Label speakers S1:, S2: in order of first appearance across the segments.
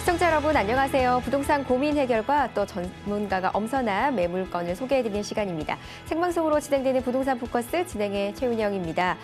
S1: 시청자 여러분 안녕하세요. 부동산 고민 해결과 또 전문가가 엄선한 매물건을 소개해드리는 시간입니다. 생방송으로 진행되는 부동산 포커스 진행의 최윤영입니다.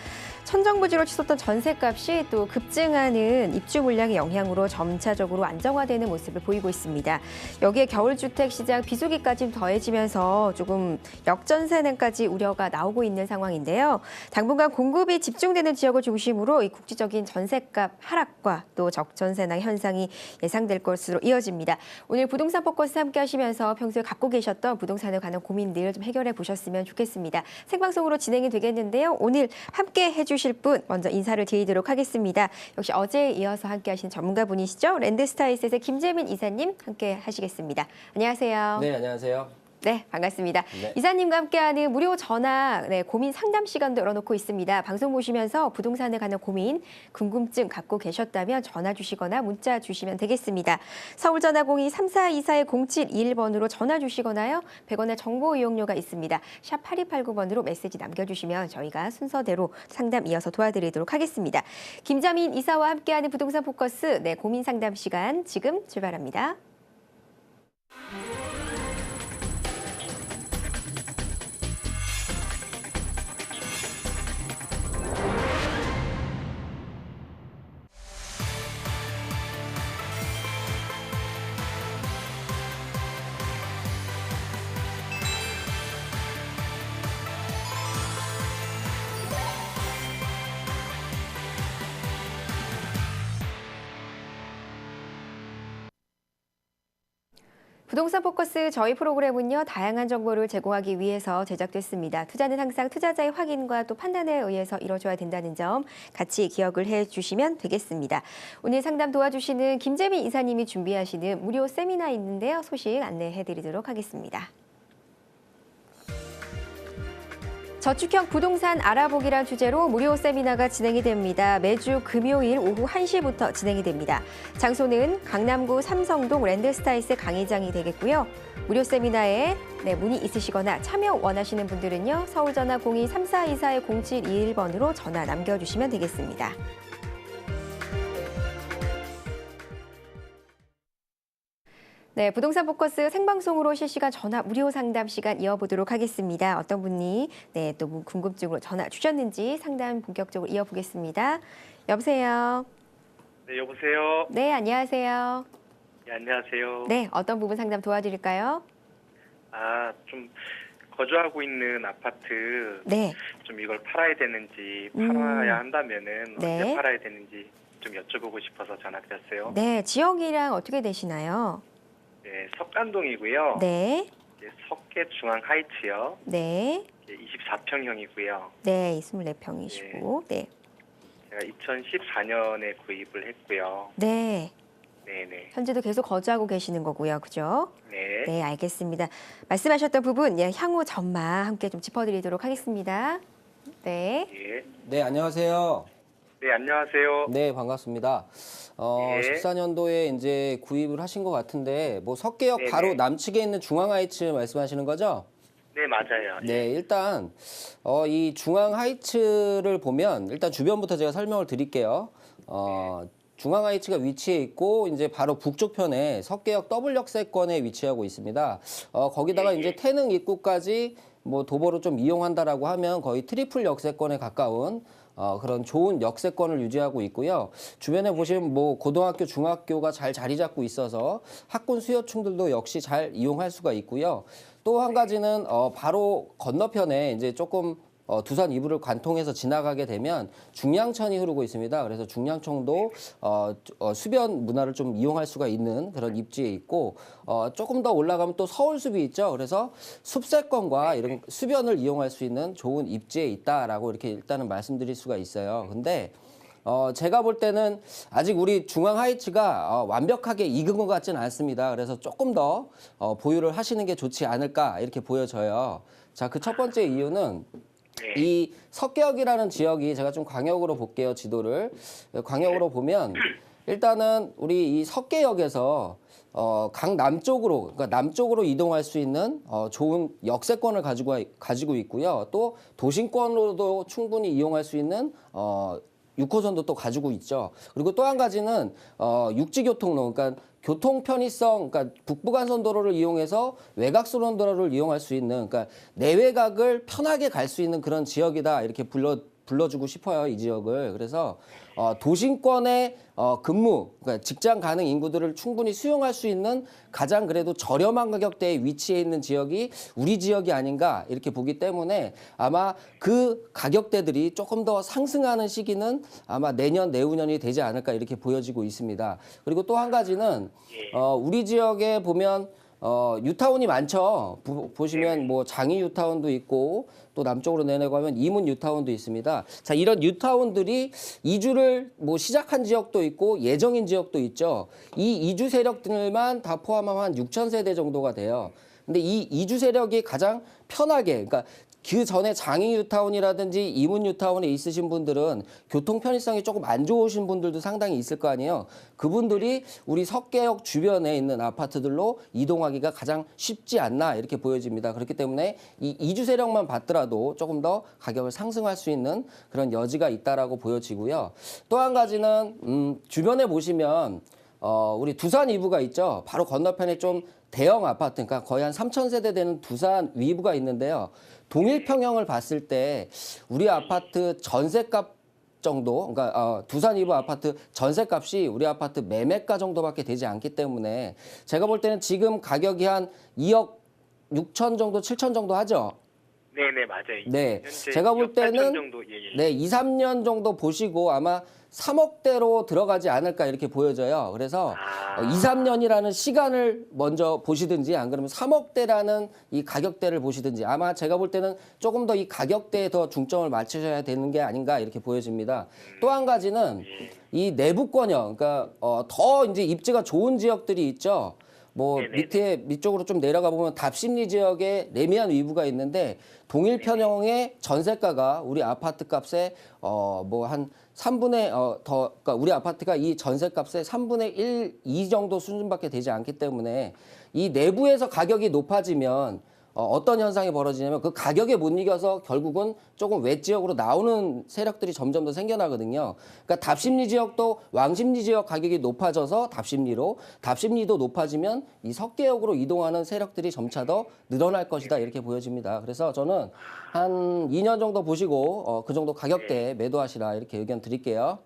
S1: 천정부지로 치솟던 전셋값이 또 급증하는 입주 물량의 영향으로 점차적으로 안정화되는 모습을 보이고 있습니다. 여기에 겨울주택 시장 비수기까지 더해지면서 조금 역전세난까지 우려가 나오고 있는 상황인데요. 당분간 공급이 집중되는 지역을 중심으로 이 국지적인 전셋값 하락과 또 적전세난 현상이 예상될 것으로 이어집니다. 오늘 부동산 포커스 함께 하시면서 평소에 갖고 계셨던 부동산에 관한 고민들 좀 해결해 보셨으면 좋겠습니다. 생방송으로 진행이 되겠는데요. 오늘 함께 해주실 분 먼저 인사를 드리도록 하겠습니다. 역시 어제에 이어서 함께 하신 전문가분이시죠. 랜드스타일셋의 김재민 이사님 함께 하시겠습니다. 안녕하세요.
S2: 네, 안녕하세요.
S1: 네, 반갑습니다.
S2: 네.
S1: 이사님과 함께하는 무료 전화 고민 상담 시간도 열어놓고 있습니다. 방송 보시면서 부동산에 관한 고민, 궁금증 갖고 계셨다면 전화 주시거나 문자 주시면 되겠습니다. 서울전화 02-3424-0721번으로 전화 주시거나요. 100원의 정보 이용료가 있습니다. 샵 8289번으로 메시지 남겨주시면 저희가 순서대로 상담 이어서 도와드리도록 하겠습니다. 김재민 이사와 함께하는 부동산 포커스 고민 상담 시간 지금 출발합니다. 부동산 포커스 저희 프로그램은요, 다양한 정보를 제공하기 위해서 제작됐습니다. 투자는 항상 투자자의 확인과 또 판단에 의해서 이루어져야 된다는 점 같이 기억을 해주시면 되겠습니다. 오늘 상담 도와주시는 김재민 이사님이 준비하시는 무료 세미나 있는데요. 소식 안내해드리도록 하겠습니다. 저축형 부동산 알아보기란 주제로 무료 세미나가 진행이 됩니다. 매주 금요일 오후 1시부터 진행이 됩니다. 장소는 강남구 삼성동 랜드스타일스 강의장이 되겠고요. 무료 세미나에 문의 있으시거나 참여 원하시는 분들은요. 서울전화 02-3424-0721번으로 전화 남겨주시면 되겠습니다. 네, 부동산 포커스 생방송으로 실시간 전화 무료 상담 시간 이어보도록 하겠습니다. 어떤 분이 또 궁금증으로 전화 주셨는지 상담 본격적으로 이어보겠습니다. 여보세요.
S3: 네, 여보세요.
S1: 네, 안녕하세요.
S3: 네, 안녕하세요.
S1: 네, 어떤 부분 상담 도와드릴까요?
S3: 좀 거주하고 있는 아파트
S1: 네.
S3: 좀 이걸 팔아야 되는지 팔아야 한다면은
S1: 네.
S3: 언제 팔아야 되는지 좀 여쭤보고 싶어서 전화드렸어요.
S1: 네, 지역이랑 어떻게 되시나요?
S3: 네, 석간동이고요.
S1: 네.
S3: 석계 중앙 하이츠요.
S1: 네.
S3: 24평형이고요.
S1: 네, 24평이시고. 네.
S3: 제가 2014년에 구입을 했고요.
S1: 네.
S3: 네네.
S1: 현재도 계속 거주하고 계시는 거고요. 그죠?
S3: 네.
S1: 네, 알겠습니다. 말씀하셨던 부분 향후 전망 함께 좀 짚어드리도록 하겠습니다. 네.
S3: 예.
S2: 네, 안녕하세요.
S3: 네, 안녕하세요.
S2: 네, 반갑습니다.
S3: 네.
S2: 14년도에 이제 구입을 하신 것 같은데, 뭐 석계역
S3: 네네.
S2: 바로 남측에 있는 중앙 하이츠 말씀하시는 거죠?
S3: 네, 맞아요.
S2: 네, 일단 이 중앙 하이츠를 보면 일단 주변부터 제가 설명을 드릴게요. 중앙 하이츠가 위치해 있고 이제 바로 북쪽편에 석계역 더블 역세권에 위치하고 있습니다. 거기다가
S3: 예, 예.
S2: 이제 태릉 입구까지 뭐 도보로 좀 이용한다라고 하면 거의 트리플 역세권에 가까운 그런 좋은 역세권을 유지하고 있고요. 주변에 보시면 뭐 고등학교, 중학교가 잘 자리 잡고 있어서 학군 수요층들도 역시 잘 이용할 수가 있고요. 또 한 가지는 바로 건너편에 이제 조금 두산 이부를 관통해서 지나가게 되면 중량천이 흐르고 있습니다. 그래서 중량천도 수변 문화를 좀 이용할 수가 있는 그런 입지에 있고 조금 더 올라가면 또 서울숲이 있죠. 그래서 숲세권과 이런 수변을 이용할 수 있는 좋은 입지에 있다라고 이렇게 일단은 말씀드릴 수가 있어요. 근데 제가 볼 때는 아직 우리 중앙 하이츠가 완벽하게 익은 것 같지는 않습니다. 그래서 조금 더 보유를 하시는 게 좋지 않을까 이렇게 보여져요. 자, 그 첫 번째 이유는 이 석계역이라는 지역이 제가 좀 광역으로 볼게요, 지도를. 광역으로 보면 일단은 우리 이 석계역에서 강남쪽으로, 그러니까 남쪽으로 이동할 수 있는 좋은 역세권을 가지고 있고요. 또 도심권으로도 충분히 이용할 수 있는 6호선도 또 가지고 있죠. 그리고 또 한 가지는 육지교통로, 그러니까 교통 편의성, 그러니까 북부간선도로를 이용해서 외곽선도로를 이용할 수 있는, 그러니까 내외곽을 편하게 갈 수 있는 그런 지역이다 이렇게 불러주고 싶어요, 이 지역을. 그래서 도심권의 근무, 그러니까 직장 가능 인구들을 충분히 수용할 수 있는 가장 그래도 저렴한 가격대에 위치해 있는 지역이 우리 지역이 아닌가 이렇게 보기 때문에 아마 그 가격대들이 조금 더 상승하는 시기는 아마 내년, 내후년이 되지 않을까 이렇게 보여지고 있습니다. 그리고 또 한 가지는 우리 지역에 보면 유타운이 많죠. 보시면 뭐 장이 유타운도 있고 또 남쪽으로 내려가면 이문 유타운도 있습니다. 자, 이런 유타운들이 이주를 뭐 시작한 지역도 있고 예정인 지역도 있죠. 이 이주 세력들만 다 포함하면 한 6천 세대 정도가 돼요. 근데 이 이주 세력이 가장 편하게, 그러니까 그 전에 장이 유타운이라든지 이문 유타운에 있으신 분들은 교통 편의성이 조금 안 좋으신 분들도 상당히 있을 거 아니에요. 그분들이 우리 석계역 주변에 있는 아파트들로 이동하기가 가장 쉽지 않나 이렇게 보여집니다. 그렇기 때문에 이 이주 세력만 봤더라도 조금 더 가격을 상승할 수 있는 그런 여지가 있다라고 보여지고요. 또 한 가지는 주변에 보시면 우리 두산 이부가 있죠. 바로 건너편에 좀 대형 아파트, 그러니까 거의 한 3천 세대 되는 두산 위부가 있는데요. 동일 평형을 봤을 때 우리 아파트 전세값 정도, 그러니까 두산 이부 아파트 전세값이 우리 아파트 매매가 정도밖에 되지 않기 때문에 제가 볼 때는 지금 가격이 한 2억 6천 정도, 7천 정도 하죠.
S3: 네네, 맞아요.
S2: 네,
S3: 현재
S2: 제가 볼
S3: 6, 8천
S2: 때는
S3: 정도, 예.
S2: 네, 2, 3년 정도 보시고 아마 3억대로 들어가지 않을까 이렇게 보여져요. 그래서 2, 3년이라는 시간을 먼저 보시든지 안 그러면 3억대라는 이 가격대를 보시든지 아마 제가 볼 때는 조금 더 이 가격대에 더 중점을 맞추셔야 되는 게 아닌가 이렇게 보여집니다. 또 한 가지는 이 내부권역, 그러니까 더 이제 입지가 좋은 지역들이 있죠. 뭐 밑쪽으로 좀 내려가 보면 답심리 지역에 레미안 위부가 있는데 동일 편형의 전세가가 우리 아파트 값에 뭐 한 3분의 그러니까 우리 아파트가 이 전세값의 3분의 1, 2 정도 수준밖에 되지 않기 때문에 이 내부에서 가격이 높아지면 어떤 현상이 벌어지냐면 그 가격에 못 이겨서 결국은 조금 외 지역으로 나오는 세력들이 점점 더 생겨나거든요. 그러니까 답심리 지역도 왕십리 지역 가격이 높아져서 답심리도 높아지면 이 석계역으로 이동하는 세력들이 점차 더 늘어날 것이다 이렇게 보여집니다. 그래서 저는 한 2년 정도 보시고 그 정도 가격대에 매도하시라 이렇게 의견 드릴게요.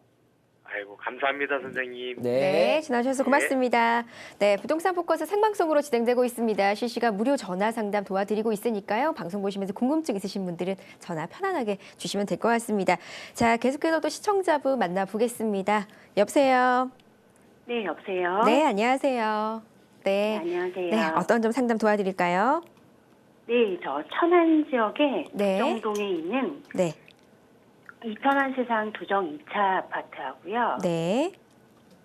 S3: 아이고, 감사합니다, 선생님.
S1: 네, 지나주셔서 고맙습니다. 네, 부동산 포커스 생방송으로 진행되고 있습니다. 실시간 무료 전화 상담 도와드리고 있으니까요. 방송 보시면서 궁금증 있으신 분들은 전화 편안하게 주시면 될 것 같습니다. 자, 계속해서 또 시청자분 만나보겠습니다. 여보세요?
S4: 네, 여보세요?
S1: 네, 안녕하세요. 네,
S4: 안녕하세요.
S1: 네, 어떤 점 상담 도와드릴까요?
S4: 네, 저 천안 지역에
S1: 네.
S4: 두정동에 있는
S1: 네,
S4: 이편한 세상 두정 2차 아파트하고요.
S1: 네,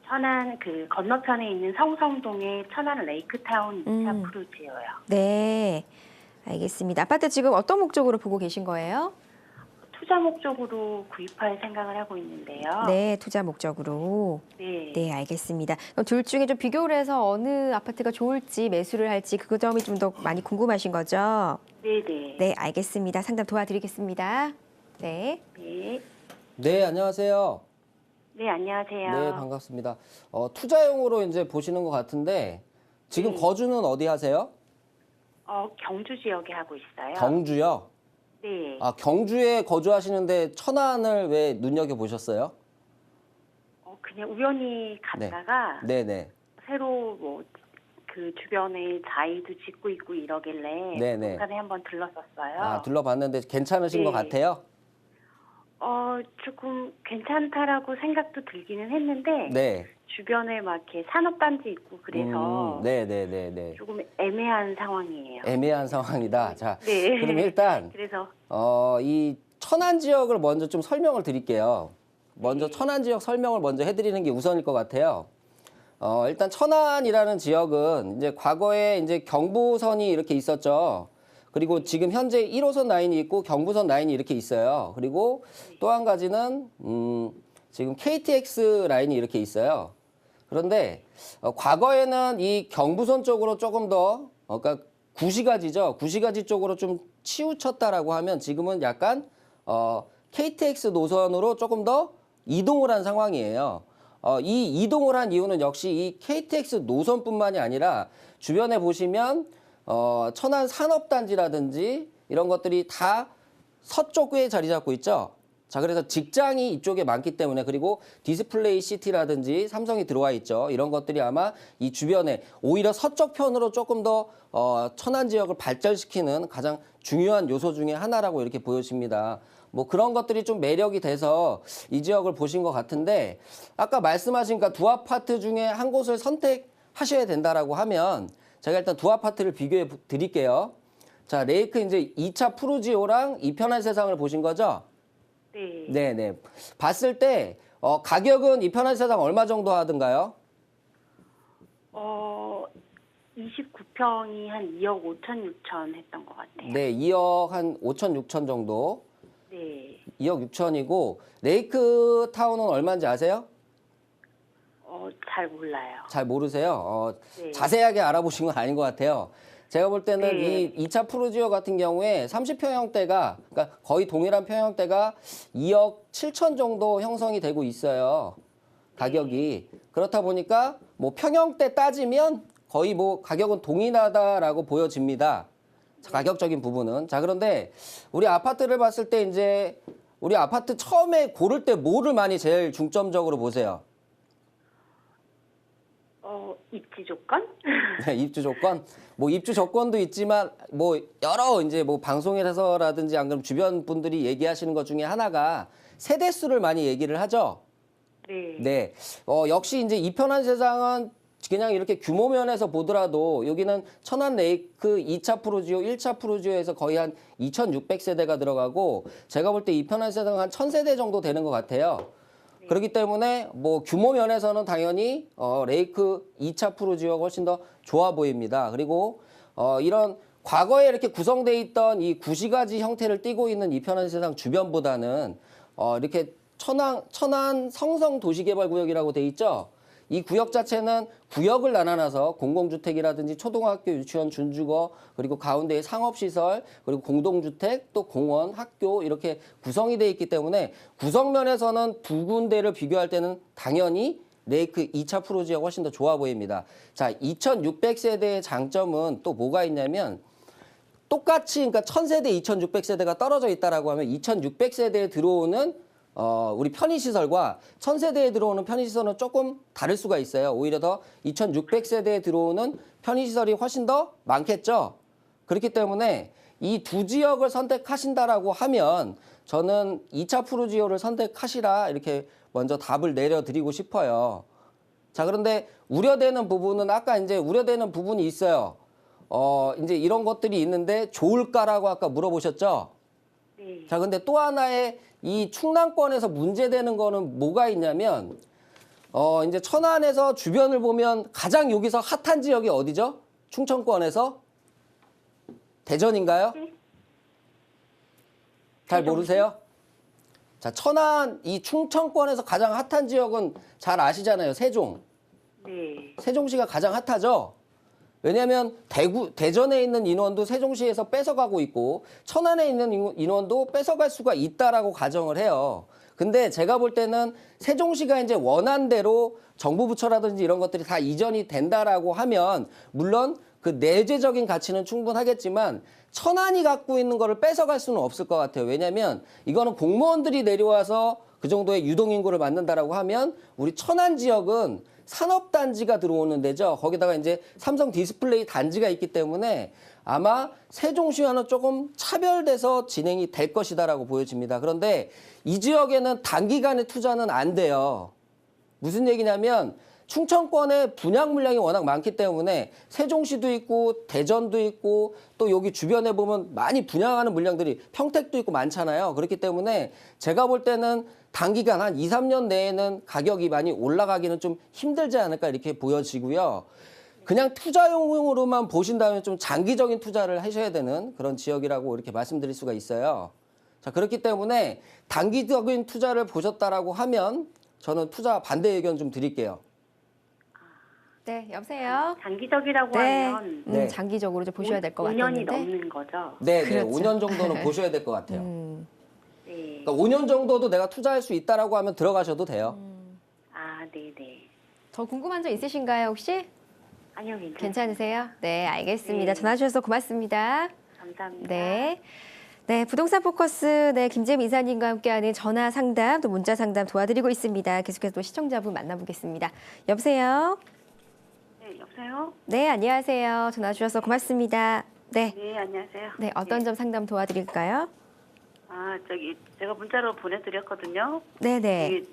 S4: 천안 그 건너편에 있는 성성동에 천안 레이크타운 2차 프루지오요.
S1: 네. 알겠습니다. 아파트 지금 어떤 목적으로 보고 계신 거예요?
S4: 투자 목적으로 구입할 생각을 하고 있는데요.
S1: 네, 투자 목적으로.
S4: 네.
S1: 네, 알겠습니다. 그럼 둘 중에 좀 비교를 해서 어느 아파트가 좋을지 매수를 할지 그 점이 좀 더 많이 궁금하신 거죠?
S4: 네네.
S1: 네, 알겠습니다. 상담 도와드리겠습니다. 네.
S4: 네.
S2: 네, 안녕하세요.
S4: 네, 안녕하세요.
S2: 네, 반갑습니다. 투자용으로 이제 보시는 것 같은데 지금 거주는 어디 하세요?
S4: 경주 지역에 하고 있어요.
S2: 경주요?
S4: 네.
S2: 아, 경주에 거주하시는데 천안을 왜 눈여겨보셨어요?
S4: 그냥 우연히 갔다가
S2: 네네.
S4: 새로 뭐 그 주변에 자이도 짓고 있고 이러길래
S2: 네네.
S4: 부동산에 한번 들렀었어요.
S2: 아, 둘러봤는데 괜찮으신
S4: 네.
S2: 것 같아요?
S4: 조금 괜찮다라고 생각도 들기는 했는데
S2: 네.
S4: 주변에 막 이렇게 산업단지 있고 그래서
S2: 네네네네.
S4: 조금 애매한 상황이에요.
S2: 애매한 상황이다. 자,
S4: 네.
S2: 그럼 일단
S4: 그래서
S2: 이 천안 지역을 먼저 좀 설명을 드릴게요. 먼저 천안 지역 설명을 먼저 해드리는 게 우선일 것 같아요. 일단 천안이라는 지역은 이제 과거에 이제 경부선이 이렇게 있었죠. 그리고 지금 현재 1호선 라인이 있고 경부선 라인이 이렇게 있어요. 그리고 또 한 가지는 지금 KTX 라인이 이렇게 있어요. 그런데 과거에는 이 경부선 쪽으로 조금 더 그러니까 구시가지죠. 구시가지 쪽으로 좀 치우쳤다라고 하면 지금은 약간 KTX 노선으로 조금 더 이동을 한 상황이에요. 이 이동을 한 이유는 역시 이 KTX 노선뿐만이 아니라 주변에 보시면 천안 산업단지라든지 이런 것들이 다 서쪽에 자리 잡고 있죠. 자, 그래서 직장이 이쪽에 많기 때문에, 그리고 디스플레이 시티라든지 삼성이 들어와 있죠. 이런 것들이 아마 이 주변에 오히려 서쪽 편으로 조금 더 천안 지역을 발전시키는 가장 중요한 요소 중에 하나라고 이렇게 보여집니다. 뭐 그런 것들이 좀 매력이 돼서 이 지역을 보신 것 같은데, 아까 말씀하신 두 아파트 중에 한 곳을 선택하셔야 된다라고 하면 제가 일단 두 아파트를 비교해 드릴게요. 자, 레이크 이제 2차 푸르지오랑 이편한 세상을 보신 거죠?
S4: 네.
S2: 네네. 봤을 때 가격은 이편한 세상 얼마 정도 하던가요?
S4: 29평이 한 2억 5천 6천 했던 것 같아요.
S2: 네, 2억 한 5천 6천 정도.
S4: 네.
S2: 2억 6천이고 레이크 타운은 얼마인지 아세요?
S4: 잘 몰라요.
S2: 잘 모르세요?
S4: 네.
S2: 자세하게 알아보신 건 아닌 것 같아요. 제가 볼 때는
S4: 네.
S2: 이 2차 푸르지오 같은 경우에 30평형대가, 그러니까 거의 동일한 평형대가 2억 7천 정도 형성이 되고 있어요. 가격이. 그렇다 보니까 뭐 평형대 따지면 거의 뭐 가격은 동일하다라고 보여집니다. 가격적인 부분은. 자, 그런데 우리 아파트를 봤을 때 이제 우리 아파트 처음에 고를 때 뭐를 많이 제일 중점적으로 보세요?
S4: 입지 조건?
S2: 네, 입주 조건. 뭐 입주 조건도 있지만 뭐 여러 이제 뭐 방송에서라든지 안 그러면 주변 분들이 얘기하시는 것 중에 하나가 세대수를 많이 얘기를 하죠.
S4: 네.
S2: 네. 역시 이제 이편한 세상은 그냥 이렇게 규모 면에서 보더라도 여기는 천안 레이크 2차 푸르지오, 1차 푸르지오에서 거의 한 2,600세대가 들어가고, 제가 볼 때 이편한 세상은 한 1,000세대 정도 되는 것 같아요. 그렇기 때문에 뭐 규모 면에서는 당연히 레이크 2차 푸르지오가 훨씬 더 좋아 보입니다. 그리고 이런 과거에 이렇게 구성돼 있던 이 구시가지 형태를 띠고 있는 이편한 세상 주변보다는 이렇게 천안 성성 도시개발구역이라고 돼 있죠. 이 구역 자체는 구역을 나눠놔서 공공주택이라든지 초등학교, 유치원, 준주거, 그리고 가운데에 상업시설, 그리고 공동주택, 또 공원, 학교 이렇게 구성이 돼 있기 때문에 구성면에서는 두 군데를 비교할 때는 당연히 레이크 2차 푸르지오가 훨씬 더 좋아 보입니다. 자, 2,600세대의 장점은 또 뭐가 있냐면, 똑같이 그러니까 1,000세대, 2,600세대가 떨어져 있다라고 하면 2,600세대에 들어오는 우리 편의시설과 1,000세대에 들어오는 편의시설은 조금 다를 수가 있어요. 오히려 더 2,600세대에 들어오는 편의시설이 훨씬 더 많겠죠. 그렇기 때문에 이 두 지역을 선택하신다라고 하면 저는 2차 푸르지오를 선택하시라 이렇게 먼저 답을 내려드리고 싶어요. 자, 그런데 우려되는 부분은 아까 이제 우려되는 부분이 있어요. 이제 이런 것들이 있는데 좋을까라고 아까 물어보셨죠?
S4: 네.
S2: 자, 근데 또 하나의 이 충남권에서 문제되는 거는 뭐가 있냐면, 이제 천안에서 주변을 보면 가장 여기서 핫한 지역이 어디죠? 충청권에서? 대전인가요? 잘 모르세요? 자, 천안, 이 충청권에서 가장 핫한 지역은 잘 아시잖아요. 세종.
S4: 네.
S2: 세종시가 가장 핫하죠? 왜냐하면 대전에 있는 인원도 세종시에서 뺏어가고 있고 천안에 있는 인원도 뺏어갈 수가 있다라고 가정을 해요. 근데 제가 볼 때는 세종시가 이제 원한 대로 정부 부처라든지 이런 것들이 다 이전이 된다라고 하면 물론 그 내재적인 가치는 충분하겠지만 천안이 갖고 있는 거를 뺏어갈 수는 없을 것 같아요. 왜냐하면 이거는 공무원들이 내려와서 그 정도의 유동인구를 만든다라고 하면 우리 천안 지역은 산업단지가 들어오는 데죠. 거기다가 이제 삼성 디스플레이 단지가 있기 때문에 아마 세종시와는 조금 차별돼서 진행이 될 것이다라고 보여집니다. 그런데 이 지역에는 단기간에 투자는 안 돼요. 무슨 얘기냐면 충청권의 분양 물량이 워낙 많기 때문에 세종시도 있고 대전도 있고 또 여기 주변에 보면 많이 분양하는 물량들이 평택도 있고 많잖아요. 그렇기 때문에 제가 볼 때는 단기간 한 2, 3년 내에는 가격이 많이 올라가기는 좀 힘들지 않을까 이렇게 보여지고요. 그냥 투자용으로만 보신다면 좀 장기적인 투자를 하셔야 되는 그런 지역이라고 이렇게 말씀드릴 수가 있어요. 자, 그렇기 때문에 단기적인 투자를 보셨다라고 하면 저는 투자 반대 의견 좀 드릴게요.
S1: 네, 여보세요.
S4: 장기적이라고
S1: 네,
S4: 하면
S2: 네.
S1: 장기적으로 좀 보셔야 될 것
S4: 5년이
S1: 같았는데.
S4: 넘는 거죠.
S2: 네,
S1: 그렇죠.
S2: 네, 5년 정도는 보셔야 될 것 같아요.
S4: 네.
S2: 그러니까 5년 정도도 내가 투자할 수 있다라고 하면 들어가셔도 돼요.
S4: 아, 네네.
S1: 더 궁금한 점 있으신가요, 혹시?
S4: 아니요, 괜찮습니다.
S1: 괜찮으세요? 네, 알겠습니다.
S4: 네.
S1: 전화 주셔서 고맙습니다.
S4: 감사합니다.
S1: 네. 네, 부동산 포커스, 네, 김재미 이사님과 함께하는 전화 상담, 또 문자 상담 도와드리고 있습니다. 계속해서 또 시청자분 만나보겠습니다. 여보세요?
S4: 네, 여보세요?
S1: 네, 안녕하세요. 전화 주셔서 고맙습니다. 네.
S4: 네, 안녕하세요.
S1: 네, 어떤 점 상담 도와드릴까요?
S4: 아, 제가 문자로 보내드렸거든요.
S1: 네네.
S4: 여기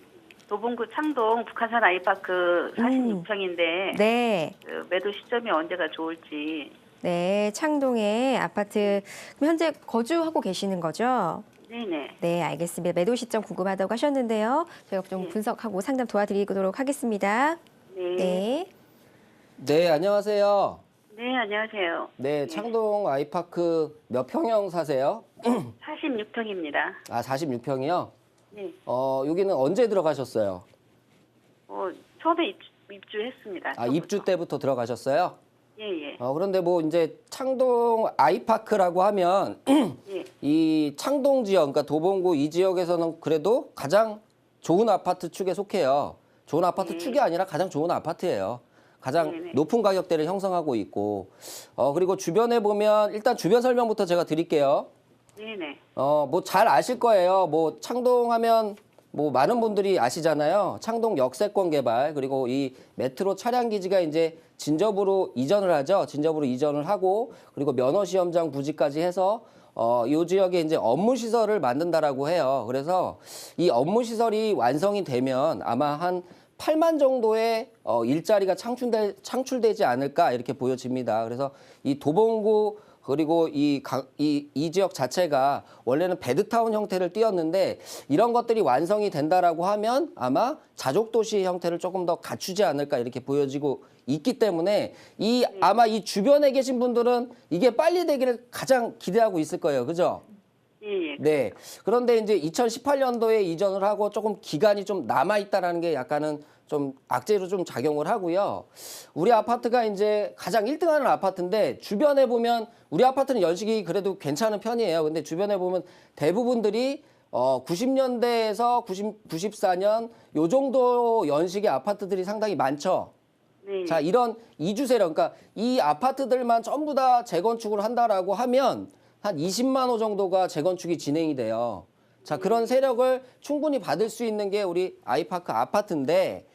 S4: 도봉구 창동 북한산 아이파크 46평인데
S1: 네.
S4: 그 매도 시점이 언제가 좋을지.
S1: 네, 창동에 아파트, 그럼 현재 거주하고 계시는 거죠?
S4: 네네.
S1: 네, 알겠습니다. 매도 시점 궁금하다고 하셨는데요. 저희가 좀
S4: 네.
S1: 분석하고 상담 도와드리도록 하겠습니다.
S4: 네.
S1: 네.
S2: 네, 안녕하세요.
S4: 네, 안녕하세요.
S2: 네, 창동 아이파크 몇 평형 사세요?
S4: 46평입니다.
S2: 아, 46평이요?
S4: 네.
S2: 여기는 언제 들어가셨어요?
S4: 처음에 입주했습니다.
S2: 아, 입주 때부터 들어가셨어요?
S4: 예, 예.
S2: 그런데 뭐 이제 창동 아이파크라고 하면
S4: 예.
S2: 이 창동 지역, 그러니까 도봉구 이 지역에서는 그래도 가장 좋은 아파트 축에 속해요. 좋은 아파트 축이 아니라 가장 좋은 아파트예요. 가장
S4: 네네.
S2: 높은 가격대를 형성하고 있고, 그리고 주변에 보면 일단 주변 설명부터 제가 드릴게요.
S4: 네네.
S2: 뭐 잘 아실 거예요. 뭐 창동하면 뭐 많은 분들이 아시잖아요. 창동 역세권 개발, 그리고 이 메트로 차량 기지가 이제 진접으로 이전을 하죠. 진접으로 이전을 하고, 그리고 면허 시험장 부지까지 해서 이 지역에 이제 업무 시설을 만든다라고 해요. 그래서 이 업무 시설이 완성이 되면 아마 한 8만 정도의 일자리가 창출되지 않을까 이렇게 보여집니다. 그래서 이 도봉구 그리고 이 지역 자체가 원래는 배드타운 형태를 띄었는데 이런 것들이 완성이 된다라고 하면 아마 자족도시 형태를 조금 더 갖추지 않을까 이렇게 보여지고 있기 때문에 아마 이 주변에 계신 분들은 이게 빨리 되기를 가장 기대하고 있을 거예요. 그죠?
S4: 예, 예.
S2: 네. 그런데 이제 2018년도에 이전을 하고 조금 기간이 좀 남아있다라는 게 약간은 좀 악재로 좀 작용을 하고요. 우리 아파트가 이제 가장 1등하는 아파트인데 주변에 보면 우리 아파트는 연식이 그래도 괜찮은 편이에요. 근데 주변에 보면 대부분들이 90년대에서 94년 요 정도 연식의 아파트들이 상당히 많죠.
S4: 네.
S2: 자, 이런 이주 세력, 그러니까 이 아파트들만 전부 다 재건축을 한다라고 하면 한 20만 호 정도가 재건축이 진행이 돼요. 자, 그런 세력을 충분히 받을 수 있는 게 우리 아이파크 아파트인데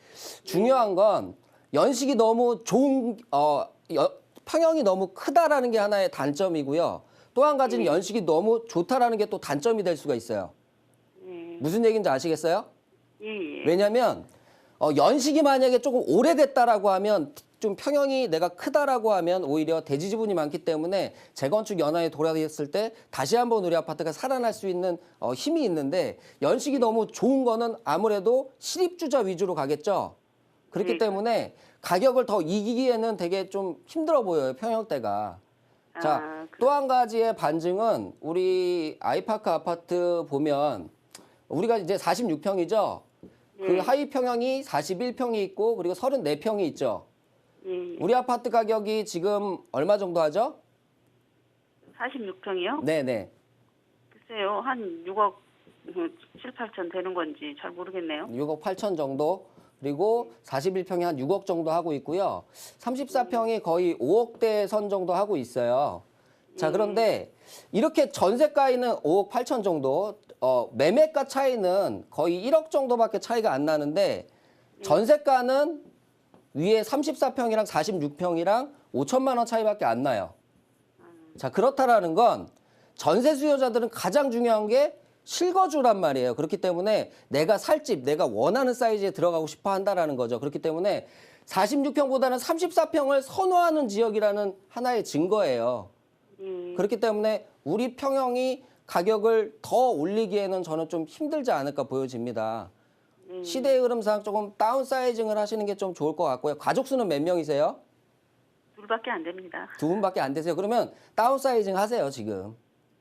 S2: 중요한 건 연식이 너무 좋은, 평형이 너무 크다라는 게 하나의 단점이고요. 또 한 가지는 연식이 너무 좋다라는 게 또 단점이 될 수가 있어요.
S4: 예,
S2: 무슨 얘기인지 아시겠어요?
S4: 예. 예.
S2: 왜냐면 연식이 만약에 조금 오래됐다라고 하면 좀 평형이 내가 크다라고 하면 오히려 대지 지분이 많기 때문에 재건축 연한에 돌아왔을 때 다시 한번 우리 아파트가 살아날 수 있는 힘이 있는데 연식이 너무 좋은 거는 아무래도 실입주자 위주로 가겠죠. 그렇기 때문에 가격을 더 이기기에는 되게 좀 힘들어 보여요, 평형대가. 자, 또 한 가지의 반증은 우리 아이파크 아파트 보면 우리가 이제 46평이죠. 그 하위 평형이 41평이 있고 그리고 34평이 있죠.
S4: 예.
S2: 우리 아파트 가격이 지금 얼마 정도 하죠?
S4: 46평이요?
S2: 네네.
S4: 글쎄요, 한 6억 7, 8천 되는 건지 잘 모르겠네요.
S2: 6억 8천 정도. 그리고 41평이 한 6억 정도 하고 있고요. 34평이 거의 5억대 선 정도 하고 있어요. 자, 그런데 이렇게 전세가에는 5억 8천 정도, 매매가 차이는 거의 1억 정도밖에 차이가 안 나는데 전세가는 위에 34평이랑 46평이랑 5천만 원 차이밖에 안 나요. 자, 그렇다라는 건 전세 수요자들은 가장 중요한 게 실거주란 말이에요. 그렇기 때문에 내가 살 집, 내가 원하는 사이즈에 들어가고 싶어 한다라는 거죠. 그렇기 때문에 46평보다는 34평을 선호하는 지역이라는 하나의 증거예요. 그렇기 때문에 우리 평형이 가격을 더 올리기에는 저는 좀 힘들지 않을까 보여집니다. 시대의 흐름상 조금 다운사이징을 하시는 게 좀 좋을 것 같고요. 가족 수는 몇 명이세요?
S4: 둘밖에 안 됩니다.
S2: 두 분밖에 안 되세요. 그러면 다운사이징 하세요, 지금.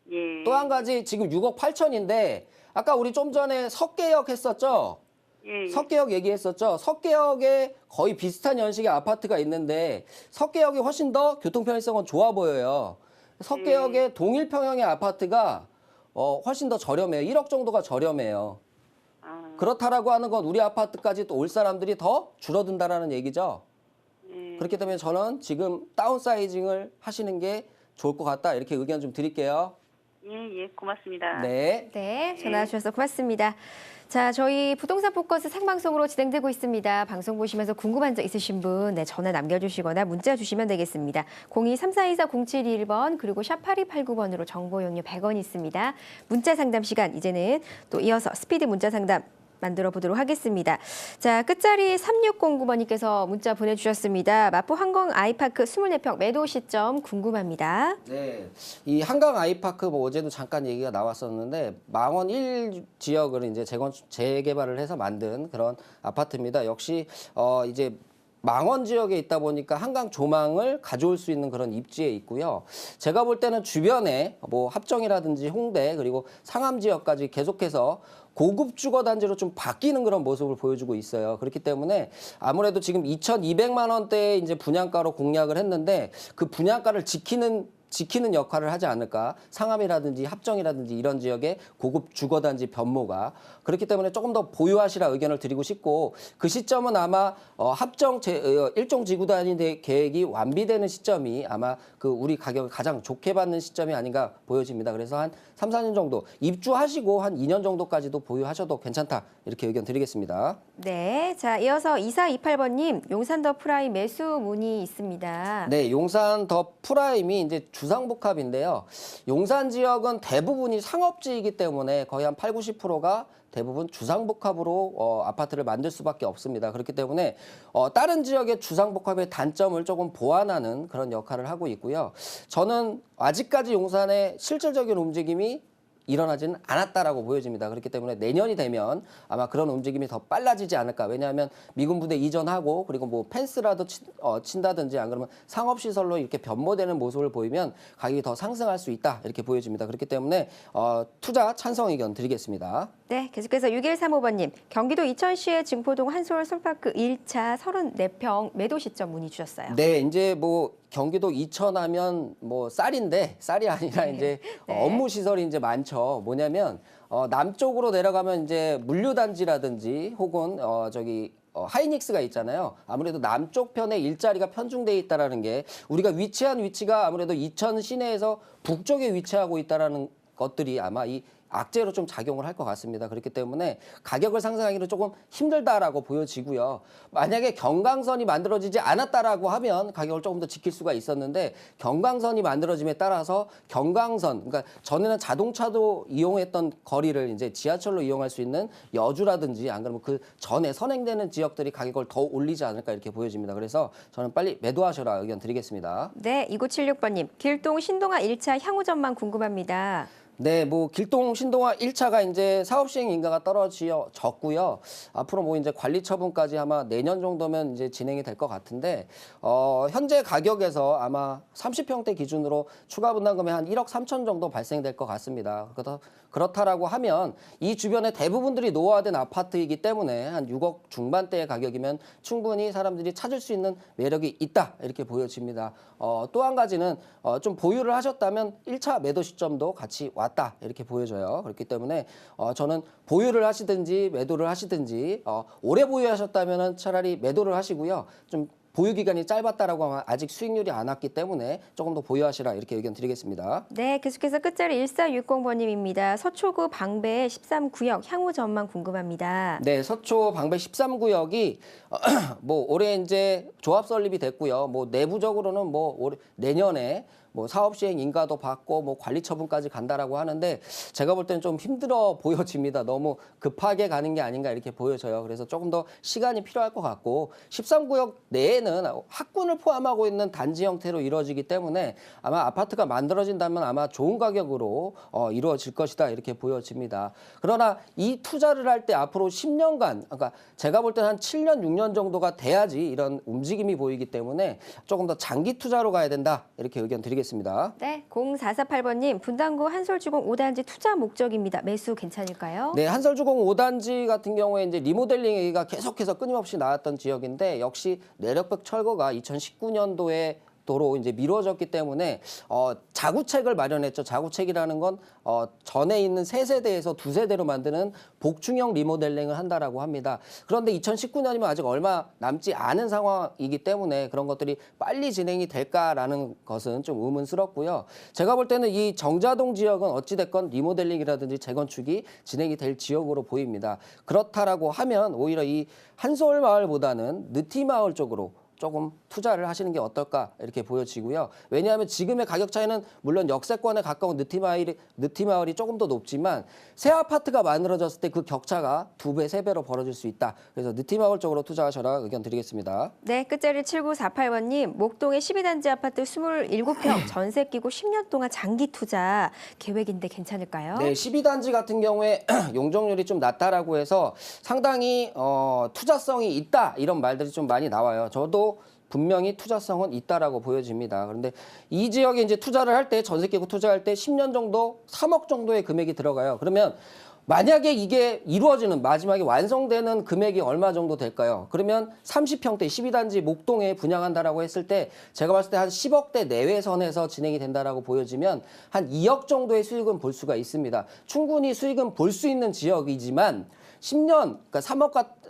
S4: 예.
S2: 또 한 가지 지금 6억 8천인데 아까 우리 좀 전에 석계역 했었죠?
S4: 예.
S2: 석계역 얘기했었죠? 석계역에 거의 비슷한 연식의 아파트가 있는데 석계역이 훨씬 더 교통 편의성은 좋아 보여요. 석계역의 동일 평형의 아파트가 훨씬 더 저렴해요. 1억 정도가 저렴해요.
S4: 아,
S2: 그렇다라고 하는 건 우리 아파트까지 또 올 사람들이 더 줄어든다라는 얘기죠.
S4: 네.
S2: 그렇기 때문에 저는 지금 다운사이징을 하시는 게 좋을 것 같다. 이렇게 의견 좀 드릴게요.
S4: 예, 고맙습니다.
S2: 네.
S1: 네, 전화 주셔서 고맙습니다. 자, 저희 부동산 포커스 생방송으로 진행되고 있습니다. 방송 보시면서 궁금한 점 있으신 분 전화 남겨주시거나 문자 주시면 되겠습니다. 02-3424-0721번 그리고 샵 8289번으로 정보 용료 100원 있습니다. 문자 상담 시간 이제는 또 이어서 스피드 문자 상담 만들어 보도록 하겠습니다. 자, 끝자리 3609번님께서 문자 보내주셨습니다. 마포 한강 아이파크 24평 매도 시점 궁금합니다.
S2: 네, 이 한강 아이파크 뭐 어제도 잠깐 얘기가 나왔었는데 망원 1 지역을 이제 재개발을 해서 만든 그런 아파트입니다. 역시 이제 망원 지역에 있다 보니까 한강 조망을 가져올 수 있는 그런 입지에 있고요. 제가 볼 때는 주변에 뭐 합정이라든지 홍대 그리고 상암 지역까지 계속해서 고급 주거 단지로 좀 바뀌는 그런 모습을 보여주고 있어요. 그렇기 때문에 아무래도 지금 2,200만 원대의 이제 분양가로 공략을 했는데 그 분양가를 지키는 역할을 하지 않을까. 상암이라든지 합정이라든지 이런 지역의 고급 주거단지 변모가. 그렇기 때문에 조금 더 보유하시라 의견을 드리고 싶고 그 시점은 아마 합정 일종 지구단위 계획이 완비되는 시점이 아마 그 우리 가격을 가장 좋게 받는 시점이 아닌가 보여집니다. 그래서 한 3, 4년 정도 입주하시고 한 2년 정도까지도 보유하셔도 괜찮다. 이렇게 의견 드리겠습니다.
S1: 네, 자 이어서 2428번님 용산 더 프라임 매수 문의 있습니다.
S2: 네, 용산 더 프라임이 이제 주상복합인데요. 용산 지역은 대부분이 상업지이기 때문에 거의 한 8, 90%가 대부분 주상복합으로 아파트를 만들 수밖에 없습니다. 그렇기 때문에 다른 지역의 주상복합의 단점을 조금 보완하는 그런 역할을 하고 있고요. 저는 아직까지 용산의 실질적인 움직임이 일어나지는 않았다라고 보여집니다. 그렇기 때문에 내년이 되면 아마 그런 움직임이 더 빨라지지 않을까. 왜냐하면 미군 부대 이전하고 그리고 뭐 펜스라도 친다든지 안 그러면 상업시설로 이렇게 변모되는 모습을 보이면 가격이 더 상승할 수 있다. 이렇게 보여집니다. 그렇기 때문에 투자 찬성 의견 드리겠습니다.
S1: 네, 계속해서 6135번님 경기도 이천시의 증포동 한솔 솔파크 1차 34평 매도 시점 문의 주셨어요.
S2: 네, 이제 뭐 경기도 이천하면 뭐 쌀인데 쌀이 아니라 이제
S1: 네.
S2: 업무 시설이 이제 많죠. 뭐냐면 남쪽으로 내려가면 이제 물류단지라든지 혹은 하이닉스가 있잖아요. 아무래도 남쪽 편에 일자리가 편중돼 있다라는 게 우리가 위치한 위치가 아무래도 이천 시내에서 북쪽에 위치하고 있다라는 것들이 아마 이 악재로 좀 작용을 할 것 같습니다. 그렇기 때문에 가격을 상승하기는 조금 힘들다라고 보여지고요. 만약에 경강선이 만들어지지 않았다라고 하면 가격을 조금 더 지킬 수가 있었는데 경강선이 만들어짐에 따라서 경강선, 그러니까 전에는 자동차도 이용했던 거리를 이제 지하철로 이용할 수 있는 여주라든지 안 그러면 그 전에 선행되는 지역들이 가격을 더 올리지 않을까 이렇게 보여집니다. 그래서 저는 빨리 매도하셔라 의견 드리겠습니다.
S1: 네, 2976번님 길동 신동아 1차 향후 전망 궁금합니다.
S2: 네, 뭐 길동 신동아 1차가 이제 사업 시행 인가가 떨어졌고요. 앞으로 뭐 이제 관리 처분까지 아마 내년 정도면 이제 진행이 될 것 같은데 현재 가격에서 아마 30평대 기준으로 추가 분담금이 한 1억 3천 정도 발생될 것 같습니다. 그렇다라고 하면 이 주변에 대부분들이 노후화된 아파트이기 때문에 한 6억 중반대의 가격이면 충분히 사람들이 찾을 수 있는 매력이 있다 이렇게 보여집니다. 또 한 가지는 좀 보유를 하셨다면 1차 매도 시점도 같이 왔다 이렇게 보여져요. 그렇기 때문에 저는 보유를 하시든지 매도를 하시든지 오래 보유하셨다면 차라리 매도를 하시고요. 좀 보유 기간이 짧았다라고 하면 아직 수익률이 안 왔기 때문에 조금 더 보유하시라 이렇게 의견 드리겠습니다.
S1: 네, 계속해서 끝자리 1460번님입니다. 서초구 방배 13구역 향후 전망 궁금합니다.
S2: 네, 서초 방배 13구역이 뭐 올해 이제 조합 설립이 됐고요. 뭐 내부적으로는 뭐 올해 내년에 뭐 사업 시행 인가도 받고 뭐 관리 처분까지 간다라고 하는데 제가 볼 때는 좀 힘들어 보여집니다. 너무 급하게 가는 게 아닌가 이렇게 보여져요. 그래서 조금 더 시간이 필요할 것 같고 13구역 내에는 학군을 포함하고 있는 단지 형태로 이루어지기 때문에 아마 아파트가 만들어진다면 아마 좋은 가격으로 이루어질 것이다 이렇게 보여집니다. 그러나 이 투자를 할 때 앞으로 10년간 그러니까 제가 볼 때는 한 7년, 6년 정도가 돼야지 이런 움직임이 보이기 때문에 조금 더 장기 투자로 가야 된다 이렇게 의견 드리겠습니다.
S1: 네, 0448번님 분당구 한솔주공 5단지 투자 목적입니다. 매수 괜찮을까요?
S2: 네, 한솔주공 5단지 같은 경우에 이제 리모델링 얘기가 계속해서 끊임없이 나왔던 지역인데 역시 내력벽 철거가 2019년도에 도로 이제 미뤄졌기 때문에 자구책을 마련했죠. 자구책이라는 건 전에 있는 세 세대에서 두 세대로 만드는 복층형 리모델링을 한다라고 합니다. 그런데 2019년이면 아직 얼마 남지 않은 상황이기 때문에 그런 것들이 빨리 진행이 될까라는 것은 좀 의문스럽고요. 제가 볼 때는 이 정자동 지역은 어찌됐건 리모델링이라든지 재건축이 진행이 될 지역으로 보입니다. 그렇다라고 하면 오히려 이 한서울 마을보다는 느티마을 쪽으로 조금 투자를 하시는 게 어떨까 이렇게 보여지고요. 왜냐하면 지금의 가격 차이는 물론 역세권에 가까운 느티마을이 조금 더 높지만 새 아파트가 만들어졌을 때 그 격차가 2배, 3배로 벌어질 수 있다. 그래서 느티마을 쪽으로 투자하셔라 의견 드리겠습니다.
S1: 네, 끝자리 7948번님, 목동의 12단지 아파트 27평 전세 끼고 10년 동안 장기 투자 계획인데 괜찮을까요?
S2: 네, 12단지 같은 경우에 용적률이 좀 낮다라고 해서 상당히 투자성이 있다 이런 말들이 좀 많이 나와요. 저도 분명히 투자성은 있다라고 보여집니다. 그런데 이 지역에 이제 투자를 할 때 전세 끼고 투자할 때 10년 정도 3억 정도의 금액이 들어가요. 그러면 만약에 이게 이루어지는 마지막에 완성되는 금액이 얼마 정도 될까요? 그러면 30평대 12단지 목동에 분양한다라고 했을 때 제가 봤을 때 한 10억대 내외선에서 진행이 된다라고 보여지면 한 2억 정도의 수익은 볼 수가 있습니다. 충분히 수익은 볼 수 있는 지역이지만 10년, 그러니까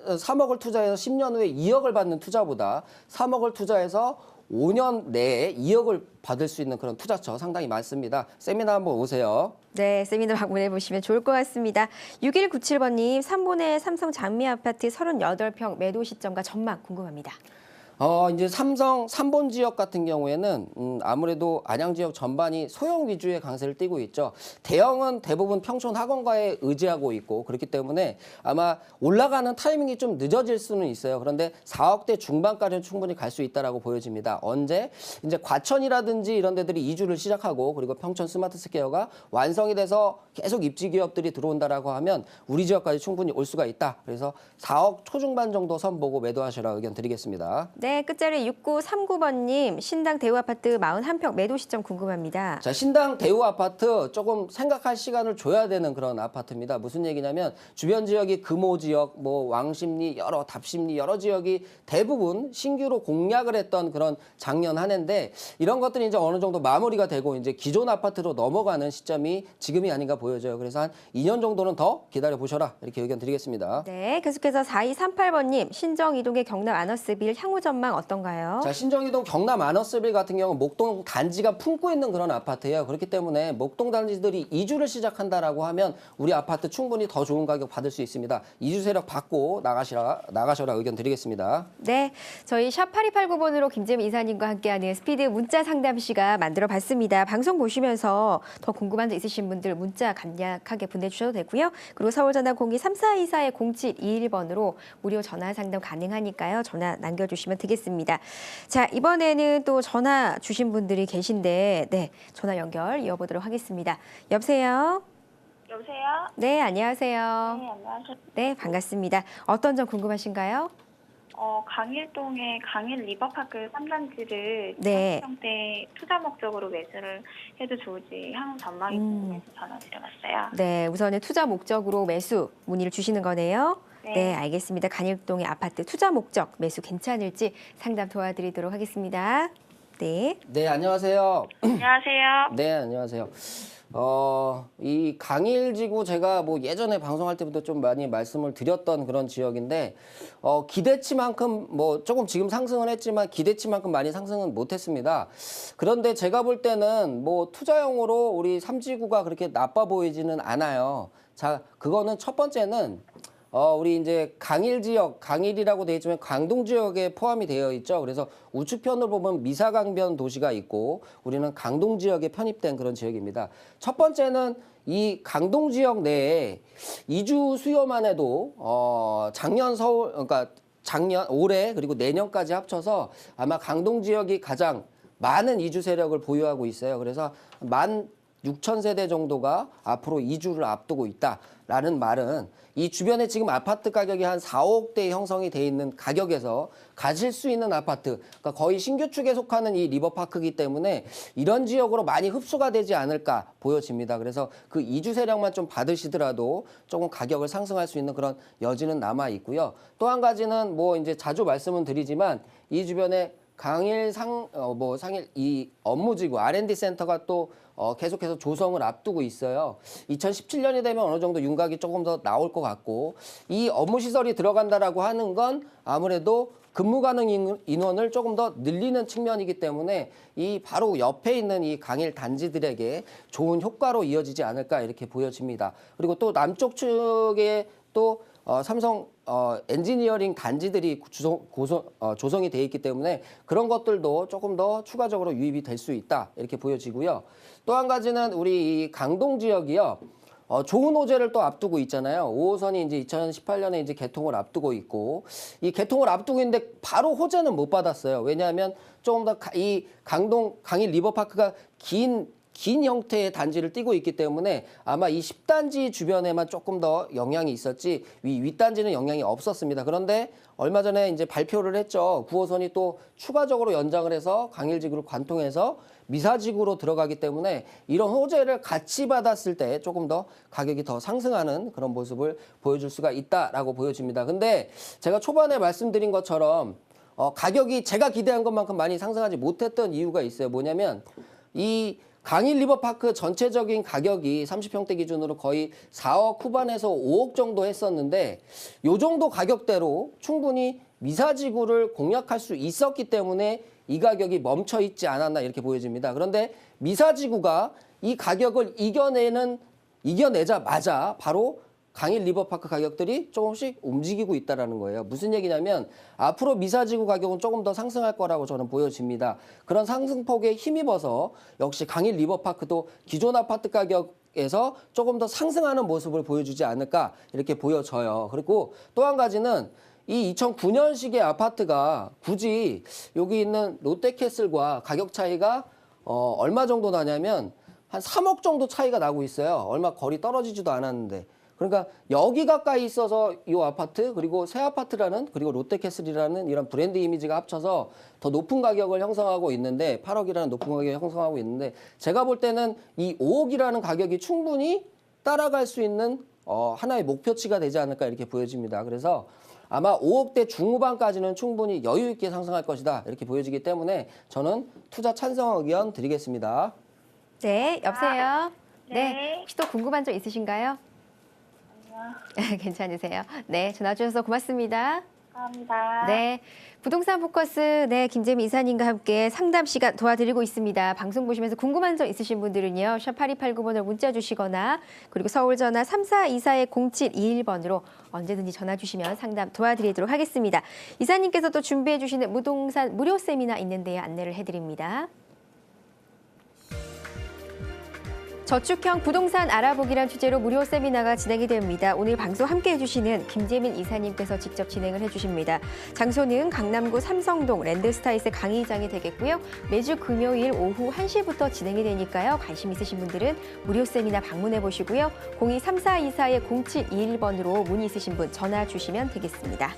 S2: 3억을 투자해서 10년 후에 2억을 받는 투자보다 3억을 투자해서 5년 내에 2억을 받을 수 있는 그런 투자처 상당히 많습니다. 세미나 한번 오세요.
S1: 네, 세미나 방문해 보시면 좋을 것 같습니다. 6197번님, 삼본의 삼성 장미 아파트 38평 매도 시점과 전망 궁금합니다.
S2: 이제 삼성 3본 지역 같은 경우에는 아무래도 안양 지역 전반이 소형 위주의 강세를 띠고 있죠. 대형은 대부분 평촌 학원가에 의지하고 있고 그렇기 때문에 아마 올라가는 타이밍이 좀 늦어질 수는 있어요. 그런데 4억대 중반까지는 충분히 갈 수 있다라고 보여집니다. 언제? 이제 과천이라든지 이런 데들이 이주를 시작하고 그리고 평촌 스마트 스퀘어가 완성이 돼서 계속 입지 기업들이 들어온다라고 하면 우리 지역까지 충분히 올 수가 있다. 그래서 4억 초중반 정도 선 보고 매도하셔라 의견 드리겠습니다.
S1: 네, 끝자리 6939번님, 신당 대우 아파트 41평 매도 시점 궁금합니다.
S2: 자, 신당 대우 아파트 조금 생각할 시간을 줘야 되는 그런 아파트입니다. 무슨 얘기냐면 주변 지역이 금호 지역, 뭐 왕십리, 답십리 여러 지역이 대부분 신규로 공략을 했던 그런 작년 한 해인데 이런 것들이 이제 어느 정도 마무리가 되고 이제 기존 아파트로 넘어가는 시점이 지금이 아닌가 보여져요. 그래서 한 2년 정도는 더 기다려 보셔라 이렇게 의견 드리겠습니다.
S1: 네, 계속해서 4238번님, 신정 이동의 경남 아너스빌 향후 전망 어떤가요?
S2: 자, 신정이동 경남 아너스빌 같은 경우는 목동 단지가 품고 있는 그런 아파트예요. 그렇기 때문에 목동 단지들이 이주를 시작한다라고 하면 우리 아파트 충분히 더 좋은 가격 받을 수 있습니다. 이주 세력 받고 나가셔라 의견 드리겠습니다.
S1: 네, 저희 샵 8289번으로 김재민 이사님과 함께하는 스피드 문자 상담 시간 만들어봤습니다. 방송 보시면서 더 궁금한 점 있으신 분들 문자 간략하게 보내주셔도 되고요. 그리고 서울전화 02-3424-0721번으로 무료 전화 상담 가능하니까요. 전화 남겨주시면 되겠습니다. 자, 이번에는 또 전화 주신 분들이 계신데 네, 전화 연결 이어보도록 하겠습니다. 여보세요?
S4: 여보세요?
S1: 네, 안녕하세요.
S4: 네, 안녕하세요.
S1: 네, 반갑습니다. 어떤 점 궁금하신가요?
S4: 강일동의 강일 리버파크 3단지를
S1: 네.
S4: 30평대 투자 목적으로 매수를 해도 좋을지 향후 전망이 궁금해서 전화드려봤어요.
S1: 네, 우선은 투자 목적으로 매수 문의를 주시는 거네요.
S4: 네.
S1: 네, 알겠습니다. 간일동의 아파트 투자 목적 매수 괜찮을지 상담 도와드리도록 하겠습니다. 네.
S2: 네, 안녕하세요.
S4: 안녕하세요.
S2: 네, 안녕하세요. 이 강일지구 제가 뭐 예전에 방송할 때부터 좀 많이 말씀을 드렸던 그런 지역인데 기대치만큼 뭐 조금 지금 상승은 했지만 기대치만큼 많이 상승은 못했습니다. 그런데 제가 볼 때는 뭐 투자용으로 우리 삼지구가 그렇게 나빠 보이지는 않아요. 자, 그거는 첫 번째는 우리 이제 강일 지역, 강일이라고 되어 있지만 광동 지역에 포함이 되어 있죠. 그래서 우측편으로 보면 미사강변 도시가 있고 우리는 강동 지역에 편입된 그런 지역입니다. 첫 번째는 이 강동 지역 내에 이주 수요만 해도 작년 올해 그리고 내년까지 합쳐서 아마 강동 지역이 가장 많은 이주 세력을 보유하고 있어요. 그래서 16,000세대 정도가 앞으로 이주를 앞두고 있다라는 말은 이 주변에 지금 아파트 가격이 한 4억대 형성이 돼 있는 가격에서 가질 수 있는 아파트, 그러니까 거의 신규축에 속하는 이 리버파크이기 때문에 이런 지역으로 많이 흡수가 되지 않을까 보여집니다. 그래서 그 이주 세력만 좀 받으시더라도 조금 가격을 상승할 수 있는 그런 여지는 남아 있고요. 또 한 가지는 뭐 이제 자주 말씀은 드리지만 이 주변에 상일 이 업무지구 R&D 센터가 또 계속해서 조성을 앞두고 있어요. 2017년이 되면 어느 정도 윤곽이 조금 더 나올 것 같고, 이 업무 시설이 들어간다라고 하는 건 아무래도 근무 가능 인원을 조금 더 늘리는 측면이기 때문에 이 바로 옆에 있는 이 강일 단지들에게 좋은 효과로 이어지지 않을까 이렇게 보여집니다. 그리고 또 남쪽 측에 또 삼성 엔지니어링 단지들이 조성이 돼 있기 때문에 그런 것들도 조금 더 추가적으로 유입이 될 수 있다 이렇게 보여지고요. 또 한 가지는 우리 이 강동 지역이요. 좋은 호재를 또 앞두고 있잖아요. 5호선이 이제 2018년에 이제 개통을 앞두고 있고, 이 개통을 앞두고 있는데 바로 호재는 못 받았어요. 왜냐하면 조금 더 이 강일 리버파크가 긴 형태의 단지를 띠고 있기 때문에 아마 이 10단지 주변에만 조금 더 영향이 있었지 윗단지는 영향이 없었습니다. 그런데 얼마 전에 이제 발표를 했죠. 9호선이 또 추가적으로 연장을 해서 강일지구를 관통해서 미사지구로 들어가기 때문에 이런 호재를 같이 받았을 때 조금 더 가격이 더 상승하는 그런 모습을 보여줄 수가 있다라고 보여집니다. 근데 제가 초반에 말씀드린 것처럼 가격이 제가 기대한 것만큼 많이 상승하지 못했던 이유가 있어요. 뭐냐면 이 강일 리버파크 전체적인 가격이 30평대 기준으로 거의 4억 후반에서 5억 정도 했었는데 요 정도 가격대로 충분히 미사지구를 공략할 수 있었기 때문에 이 가격이 멈춰 있지 않았나 이렇게 보여집니다. 그런데 미사지구가 이 가격을 이겨내자마자 바로 강일 리버파크 가격들이 조금씩 움직이고 있다는 거예요. 무슨 얘기냐면 앞으로 미사지구 가격은 조금 더 상승할 거라고 저는 보여집니다. 그런 상승폭에 힘입어서 역시 강일 리버파크도 기존 아파트 가격에서 조금 더 상승하는 모습을 보여주지 않을까 이렇게 보여져요. 그리고 또 한 가지는 이 2009년식의 아파트가 굳이 여기 있는 롯데캐슬과 가격 차이가 얼마 정도 나냐면 한 3억 정도 차이가 나고 있어요. 얼마 거리 떨어지지도 않았는데. 그러니까 여기 가까이 있어서 이 아파트 그리고 새 아파트라는 그리고 롯데캐슬이라는 이런 브랜드 이미지가 합쳐서 더 높은 가격을 형성하고 있는데 8억이라는 높은 가격을 형성하고 있는데 제가 볼 때는 이 5억이라는 가격이 충분히 따라갈 수 있는 하나의 목표치가 되지 않을까 이렇게 보여집니다. 그래서 아마 5억대 중후반까지는 충분히 여유 있게 상승할 것이다 이렇게 보여지기 때문에 저는 투자 찬성 의견 드리겠습니다.
S1: 네, 여보세요.
S4: 네.
S1: 혹시 또 궁금한 점 있으신가요? 괜찮으세요? 네, 전화 주셔서 고맙습니다.
S4: 감사합니다.
S1: 네, 부동산 포커스 김재미 이사님과 함께 상담 시간 도와드리고 있습니다. 방송 보시면서 궁금한 점 있으신 분들은요. 샵 8289번으로 문자 주시거나 그리고 서울 전화 3424-0721번으로 언제든지 전화 주시면 상담 도와드리도록 하겠습니다. 이사님께서 또 준비해 주시는 부동산 무료 세미나 있는데요. 안내를 해드립니다. 저축형 부동산 알아보기란 주제로 무료 세미나가 진행이 됩니다. 오늘 방송 함께 해주시는 김재민 이사님께서 직접 진행을 해주십니다. 장소는 강남구 삼성동 랜드스타일스 강의장이 되겠고요. 매주 금요일 오후 1시부터 진행이 되니까요. 관심 있으신 분들은 무료 세미나 방문해 보시고요. 023424-0721번으로 문의 있으신 분 전화 주시면 되겠습니다.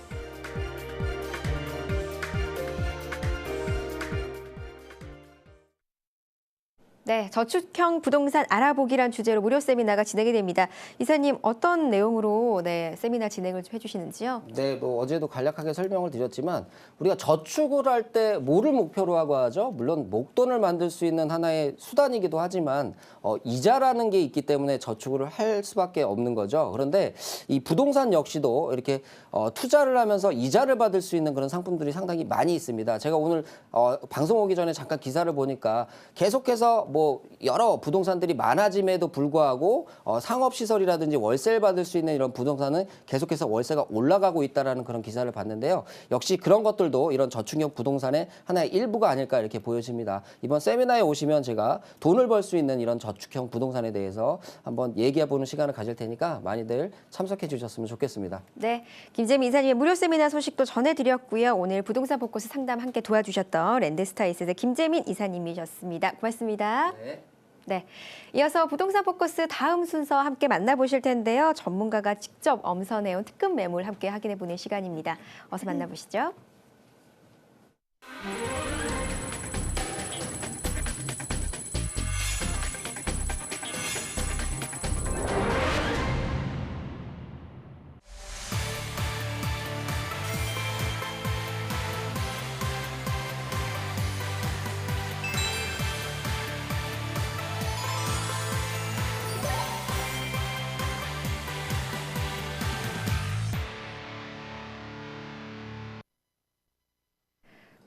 S1: 네, 저축형 부동산 알아보기란 주제로 무료 세미나가 진행이 됩니다. 이사님 어떤 내용으로 세미나 진행을 좀 해주시는지요?
S2: 네, 뭐 어제도 간략하게 설명을 드렸지만 우리가 저축을 할 때 뭐를 목표로 하고 하죠? 물론 목돈을 만들 수 있는 하나의 수단이기도 하지만 이자라는 게 있기 때문에 저축을 할 수밖에 없는 거죠. 그런데 이 부동산 역시도 이렇게 투자를 하면서 이자를 받을 수 있는 그런 상품들이 상당히 많이 있습니다. 제가 오늘 방송 오기 전에 잠깐 기사를 보니까 계속해서 뭐 여러 부동산들이 많아짐에도 불구하고 상업시설이라든지 월세를 받을 수 있는 이런 부동산은 계속해서 월세가 올라가고 있다는 그런 기사를 봤는데요. 역시 그런 것들도 이런 저축형 부동산의 하나의 일부가 아닐까 이렇게 보여집니다. 이번 세미나에 오시면 제가 돈을 벌 수 있는 이런 저축형 부동산에 대해서 한번 얘기해보는 시간을 가질 테니까 많이들 참석해 주셨으면 좋겠습니다.
S1: 네, 김재미 이사님의 무료 세미나 소식도 전해드렸고요. 오늘 부동산 포커스 상담 함께 도와주셨던 랜드스타일스의 김재민 이사님이셨습니다. 고맙습니다. 네, 이어서 부동산 포커스 다음 순서 함께 만나보실 텐데요. 전문가가 직접 엄선해온 특급 매물 함께 확인해보는 시간입니다. 어서 만나보시죠.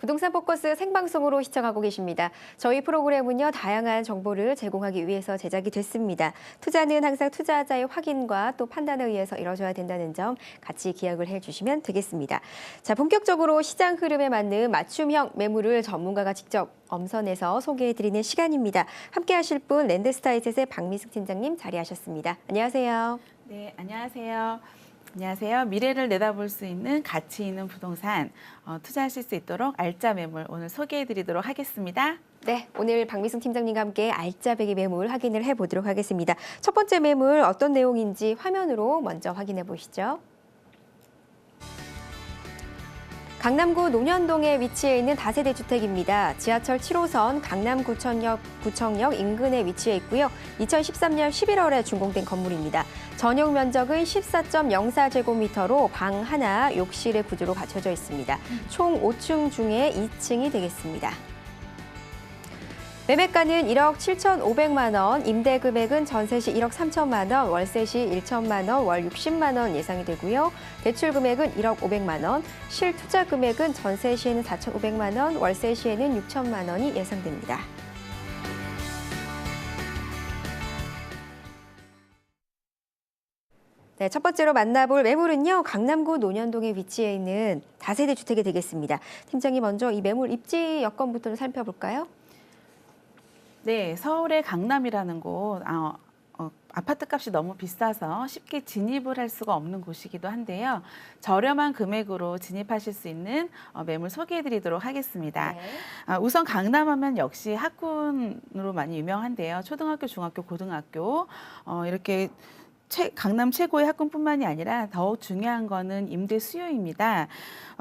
S1: 부동산 포커스 생방송으로 시청하고 계십니다. 저희 프로그램은요, 다양한 정보를 제공하기 위해서 제작이 됐습니다. 투자는 항상 투자자의 확인과 또 판단에 의해서 이루어져야 된다는 점 같이 기억을 해주시면 되겠습니다. 자, 본격적으로 시장 흐름에 맞는 맞춤형 매물을 전문가가 직접 엄선해서 소개해드리는 시간입니다. 함께 하실 분 랜드스타이셋의 박미숙 팀장님 자리하셨습니다. 안녕하세요.
S5: 네, 안녕하세요. 안녕하세요. 미래를 내다볼 수 있는 가치 있는 부동산 투자하실 수 있도록 알짜 매물 오늘 소개해드리도록 하겠습니다.
S1: 네, 오늘 박미숙 팀장님과 함께 알짜배기 매물 확인을 해보도록 하겠습니다. 첫 번째 매물 어떤 내용인지 화면으로 먼저 확인해 보시죠. 강남구 논현동에 위치해 있는 다세대 주택입니다. 지하철 7호선 강남구청역 인근에 위치해 있고요. 2013년 11월에 준공된 건물입니다. 전용 면적은 14.04제곱미터로 방 하나, 욕실의 구조로 갖춰져 있습니다. 총 5층 중에 2층이 되겠습니다. 매매가는 1억 7,500만 원, 임대 금액은 전세 시 1억 3천만 원, 월세 시 1천만 원, 월 60만 원 예상이 되고요. 대출 금액은 1억 500만 원, 실투자 금액은 전세 시에는 4,500만 원, 월세 시에는 6천만 원이 예상됩니다. 네, 첫 번째로 만나볼 매물은요, 강남구 논현동에 위치해 있는 다세대 주택이 되겠습니다. 팀장님, 먼저 이 매물 입지 여건부터 살펴볼까요?
S5: 네, 서울의 강남이라는 곳 아파트 값이 너무 비싸서 쉽게 진입을 할 수가 없는 곳이기도 한데요. 저렴한 금액으로 진입하실 수 있는 매물 소개해드리도록 하겠습니다.
S1: 네.
S5: 우선 강남하면 역시 학군으로 많이 유명한데요. 초등학교, 중학교, 고등학교 이렇게 강남 최고의 학군뿐만이 아니라 더욱 중요한 거는 임대 수요입니다.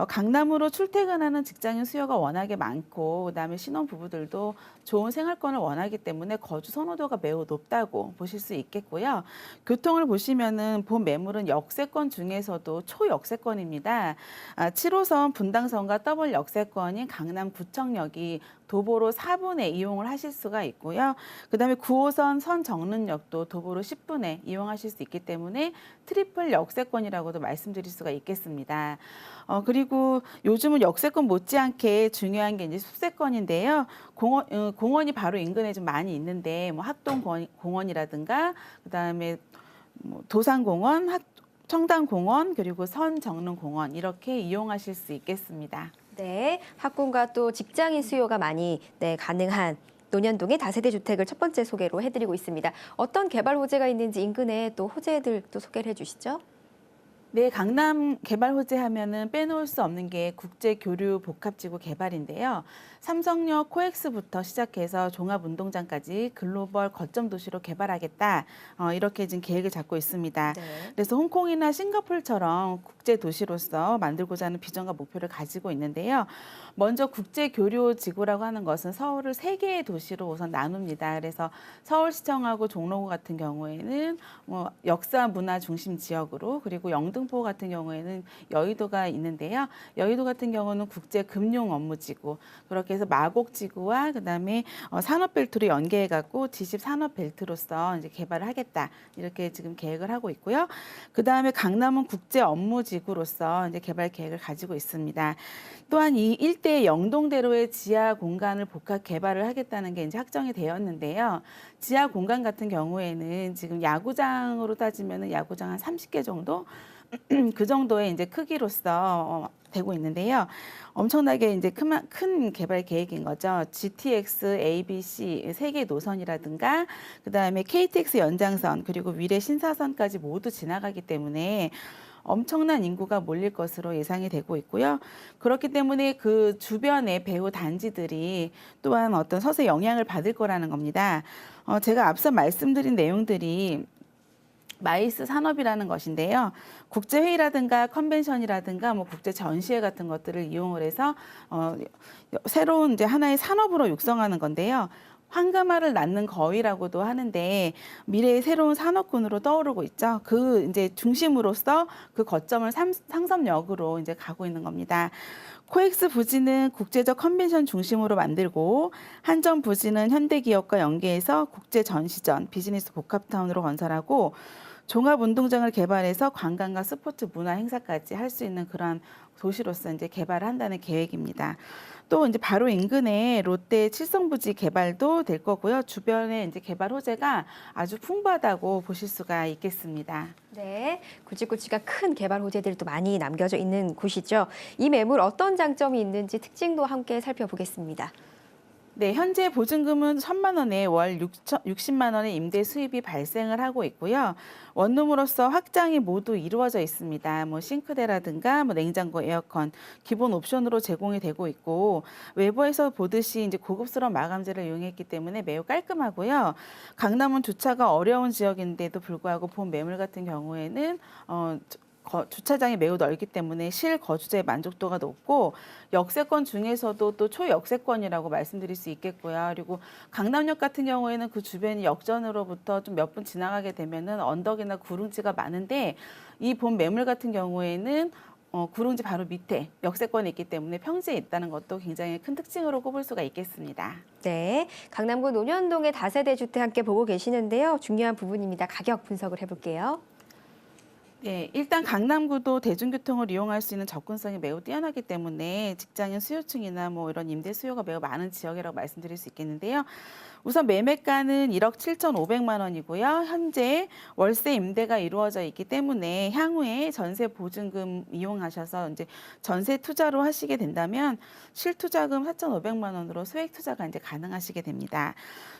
S5: 강남으로 출퇴근하는 직장인 수요가 워낙에 많고 그다음에 신혼부부들도 좋은 생활권을 원하기 때문에 거주 선호도가 매우 높다고 보실 수 있겠고요. 교통을 보시면은 본 매물은 역세권 중에서도 초역세권입니다. 7호선 분당선과 더블 역세권인 강남구청역이 도보로 4분에 이용을 하실 수가 있고요. 그다음에 9호선 선정릉역도 도보로 10분에 이용하실 수 있기 때문에 트리플 역세권이라고도 말씀드릴 수가 있겠습니다. 그리고 요즘은 역세권 못지않게 중요한 게 이제 숲세권인데요. 공원이 바로 인근에 좀 많이 있는데 뭐 학동공원이라든가 그다음에 뭐 도산공원, 청담공원 그리고 선정릉공원 이렇게 이용하실 수 있겠습니다.
S1: 네, 학군과 또 직장인 수요가 많이 가능한 논현동의 다세대 주택을 첫 번째 소개로 해드리고 있습니다. 어떤 개발 호재가 있는지 인근에 또 호재들도 소개를 해주시죠.
S5: 네, 강남 개발 호재 하면은 빼놓을 수 없는 게 국제교류 복합지구 개발인데요. 삼성역 코엑스부터 시작해서 종합운동장까지 글로벌 거점 도시로 개발하겠다. 이렇게 지금 계획을 잡고 있습니다.
S1: 네.
S5: 그래서 홍콩이나 싱가포르처럼 국제 도시로서 만들고자 하는 비전과 목표를 가지고 있는데요. 먼저 국제교류지구라고 하는 것은 서울을 세 개의 도시로 우선 나눕니다. 그래서 서울시청하고 종로구 같은 경우에는 뭐 역사 문화 중심 지역으로 그리고 영등포 같은 경우에는 여의도가 있는데요. 여의도 같은 경우는 국제금융 업무지구 그렇게 해서 마곡지구와 그다음에 산업벨트로 연계해갖고 지십 산업벨트로서 이제 개발을 하겠다 이렇게 지금 계획을 하고 있고요. 그다음에 강남은 국제 업무지구로서 이제 개발 계획을 가지고 있습니다. 또한 이 일대의 영동대로의 지하 공간을 복합 개발을 하겠다는 게 이제 확정이 되었는데요. 지하 공간 같은 경우에는 지금 야구장으로 따지면은 야구장 한 30개 정도 그 정도의 이제 크기로서 되고 있는데요. 엄청나게 이제 큰 개발 계획인 거죠. GTX, ABC 세 개 노선이라든가 그다음에 KTX 연장선 그리고 위례 신사선까지 모두 지나가기 때문에 엄청난 인구가 몰릴 것으로 예상이 되고 있고요. 그렇기 때문에 그 주변의 배후 단지들이 또한 어떤 서서히 영향을 받을 거라는 겁니다. 제가 앞서 말씀드린 내용들이 마이스 산업이라는 것인데요. 국제회의라든가 컨벤션이라든가 뭐 국제 전시회 같은 것들을 이용을 해서 새로운 이제 하나의 산업으로 육성하는 건데요. 황금알을 낳는 거위라고도 하는데 미래의 새로운 산업군으로 떠오르고 있죠. 그 이제 중심으로서 그 거점을 상섬역으로 이제 가고 있는 겁니다. 코엑스 부지는 국제적 컨벤션 중심으로 만들고 한전 부지는 현대기업과 연계해서 국제 전시전, 비즈니스 복합타운으로 건설하고 종합운동장을 개발해서 관광과 스포츠 문화 행사까지 할 수 있는 그런 도시로서 이제 개발을 한다는 계획입니다. 또 이제 바로 인근에 롯데 칠성부지 개발도 될 거고요. 주변에 이제 개발 호재가 아주 풍부하다고 보실 수가 있겠습니다.
S1: 네, 굵직굵직한 큰 개발 호재들도 많이 남겨져 있는 곳이죠. 이 매물 어떤 장점이 있는지 특징도 함께 살펴보겠습니다.
S5: 네, 현재 보증금은 1,000만 원에 월 60만 원의 임대 수입이 발생을 하고 있고요. 원룸으로서 확장이 모두 이루어져 있습니다. 뭐 싱크대라든가 뭐 냉장고, 에어컨 기본 옵션으로 제공이 되고 있고 외부에서 보듯이 이제 고급스러운 마감재를 이용했기 때문에 매우 깔끔하고요. 강남은 주차가 어려운 지역인데도 불구하고 본 매물 같은 경우에는 주차장이 매우 넓기 때문에 실거주자의 만족도가 높고 역세권 중에서도 또 초역세권이라고 말씀드릴 수 있겠고요. 그리고 강남역 같은 경우에는 그 주변이 역전으로부터 좀 몇 분 지나가게 되면은 언덕이나 구릉지가 많은데 이 본 매물 같은 경우에는 구릉지 바로 밑에 역세권이 있기 때문에 평지에 있다는 것도 굉장히 큰 특징으로 꼽을 수가 있겠습니다.
S1: 네, 강남구 논현동의 다세대 주택 함께 보고 계시는데요. 중요한 부분입니다. 가격 분석을 해볼게요.
S5: 네, 일단 강남구도 대중교통을 이용할 수 있는 접근성이 매우 뛰어나기 때문에 직장인 수요층이나 뭐 이런 임대 수요가 매우 많은 지역이라고 말씀드릴 수 있겠는데요. 우선 매매가는 1억 7,500만 원이고요. 현재 월세 임대가 이루어져 있기 때문에 향후에 전세 보증금 이용하셔서 이제 전세 투자로 하시게 된다면 실투자금 4,500만 원으로 소액 투자가 이제 가능하시게 됩니다.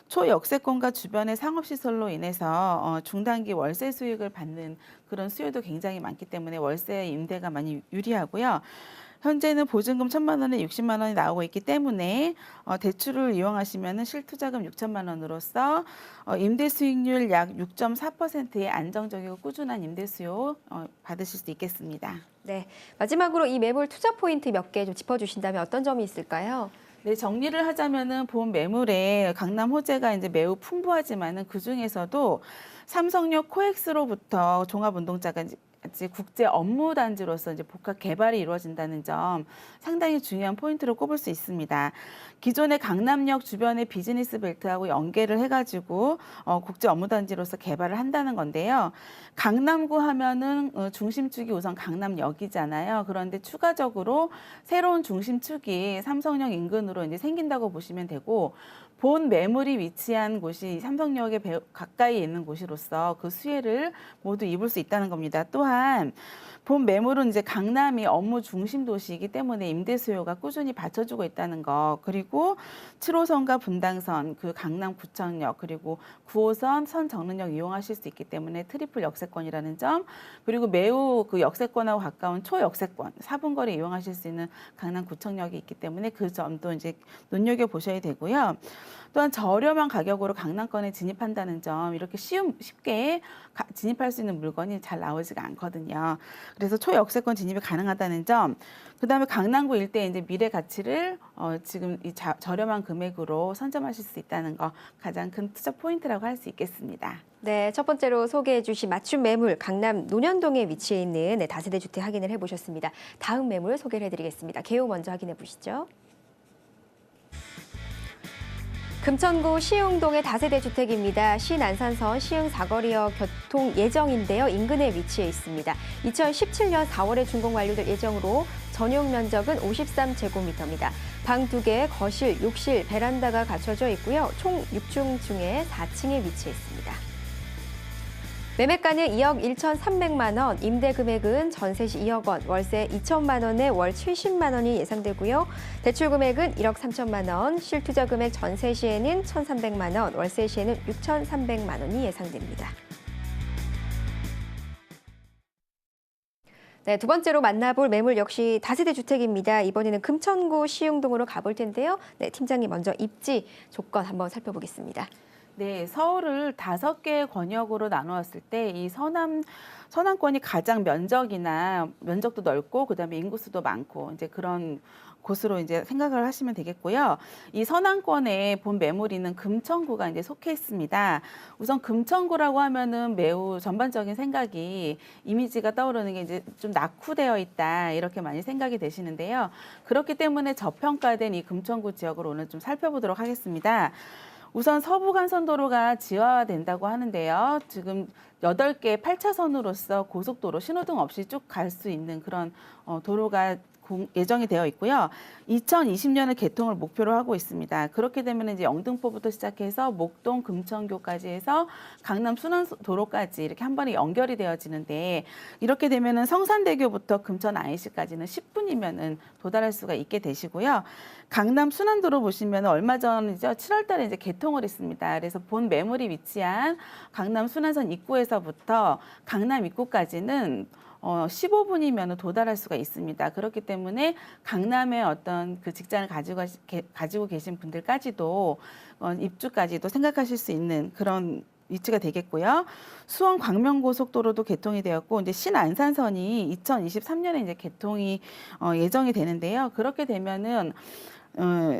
S5: 초역세권과 주변의 상업시설로 인해서 중단기 월세 수익을 받는 그런 수요도 굉장히 많기 때문에 월세 임대가 많이 유리하고요. 현재는 보증금 1,000만 원에 60만 원이 나오고 있기 때문에 대출을 이용하시면 실투자금 6천만 원으로서 임대 수익률 약 6.4%의 안정적이고 꾸준한 임대 수요 받으실 수 있겠습니다.
S1: 네, 마지막으로 이 매물 투자 포인트 몇 개 좀 짚어주신다면 어떤 점이 있을까요?
S5: 네, 정리를 하자면은 본 매물에 강남 호재가 이제 매우 풍부하지만은 그 중에서도 삼성역 코엑스로부터 종합운동장까지 국제 업무 단지로서 이제 복합 개발이 이루어진다는 점 상당히 중요한 포인트로 꼽을 수 있습니다. 기존의 강남역 주변의 비즈니스 벨트하고 연계를 해가지고 국제 업무 단지로서 개발을 한다는 건데요. 강남구 하면은 중심축이 우선 강남역이잖아요. 그런데 추가적으로 새로운 중심축이 삼성역 인근으로 이제 생긴다고 보시면 되고. 본 매물이 위치한 곳이 삼성역에 가까이 있는 곳으로서 그 수혜를 모두 입을 수 있다는 겁니다. 또한 본 매물은 이제 강남이 업무 중심 도시이기 때문에 임대 수요가 꾸준히 받쳐주고 있다는 거. 그리고 7호선과 분당선, 그 강남구청역, 그리고 9호선 선정릉역 이용하실 수 있기 때문에 트리플 역세권이라는 점. 그리고 매우 그 역세권하고 가까운 초역세권, 4분거리 이용하실 수 있는 강남구청역이 있기 때문에 그 점도 이제 눈여겨 보셔야 되고요. 또한 저렴한 가격으로 강남권에 진입한다는 점, 이렇게 쉽게 진입할 수 있는 물건이 잘 나오지가 않거든요. 그래서 초역세권 진입이 가능하다는 점, 그다음에 강남구 일대 이제 미래 가치를 지금 이 저렴한 금액으로 선점하실 수 있다는 거 가장 큰 투자 포인트라고 할 수 있겠습니다.
S1: 네, 첫 번째로 소개해 주신 맞춤 매물 강남 논현동에 위치해 있는 다세대 주택 확인을 해보셨습니다. 다음 매물 소개를 해드리겠습니다. 개요 먼저 확인해 보시죠. 금천구 시흥동의 다세대 주택입니다. 시난산선 시흥 사거리역 교통 예정인데요. 인근에 위치해 있습니다. 2017년 4월에 준공 완료될 예정으로 전용 면적은 53제곱미터입니다. 방 2개, 거실, 욕실, 베란다가 갖춰져 있고요. 총 6층 중에 4층에 위치해 있습니다. 매매가는 2억 1,300만 원, 임대 금액은 전세 시 2억 원, 월세 2천만 원에 월 70만 원이 예상되고요. 대출 금액은 1억 3천만 원, 실투자 금액 전세 시에는 1,300만 원, 월세 시에는 6,300만 원이 예상됩니다. 네, 두 번째로 만나볼 매물 역시 다세대 주택입니다. 이번에는 금천구 시흥동으로 가볼 텐데요. 네, 팀장님 먼저 입지 조건 한번 살펴보겠습니다.
S5: 네, 서울을 5개의 권역으로 나누었을 때 이 서남권이 가장 면적도 넓고 그다음에 인구수도 많고 이제 그런 곳으로 이제 생각을 하시면 되겠고요. 이 서남권에 본 매물이는 금천구가 이제 속해 있습니다. 우선 금천구라고 하면은 매우 전반적인 생각이 이미지가 떠오르는 게 이제 좀 낙후되어 있다 이렇게 많이 생각이 되시는데요. 그렇기 때문에 저평가된 이 금천구 지역을 오늘 좀 살펴보도록 하겠습니다. 우선 서부간선도로가 지하화된다고 하는데요. 지금 8개 8차선으로서 고속도로 신호등 없이 쭉 갈 수 있는 그런 도로가 예정이 되어 있고요. 2020년을 개통을 목표로 하고 있습니다. 그렇게 되면 이제 영등포부터 시작해서 목동, 금천교까지 해서 강남 순환도로까지 이렇게 한 번에 연결이 되어지는데 이렇게 되면은 성산대교부터 금천 IC까지는 10분이면은 도달할 수가 있게 되시고요. 강남 순환도로 보시면 얼마 전이죠. 7월달에 이제 개통을 했습니다. 그래서 본 매물이 위치한 강남 순환선 입구에서부터 강남 입구까지는 15분이면 도달할 수가 있습니다. 그렇기 때문에 강남의 어떤 그 직장을 가지고 계신 분들까지도 입주까지도 생각하실 수 있는 그런 위치가 되겠고요. 수원 광명고속도로도 개통이 되었고 이제 신안산선이 2023년에 이제 개통이 예정이 되는데요. 그렇게 되면은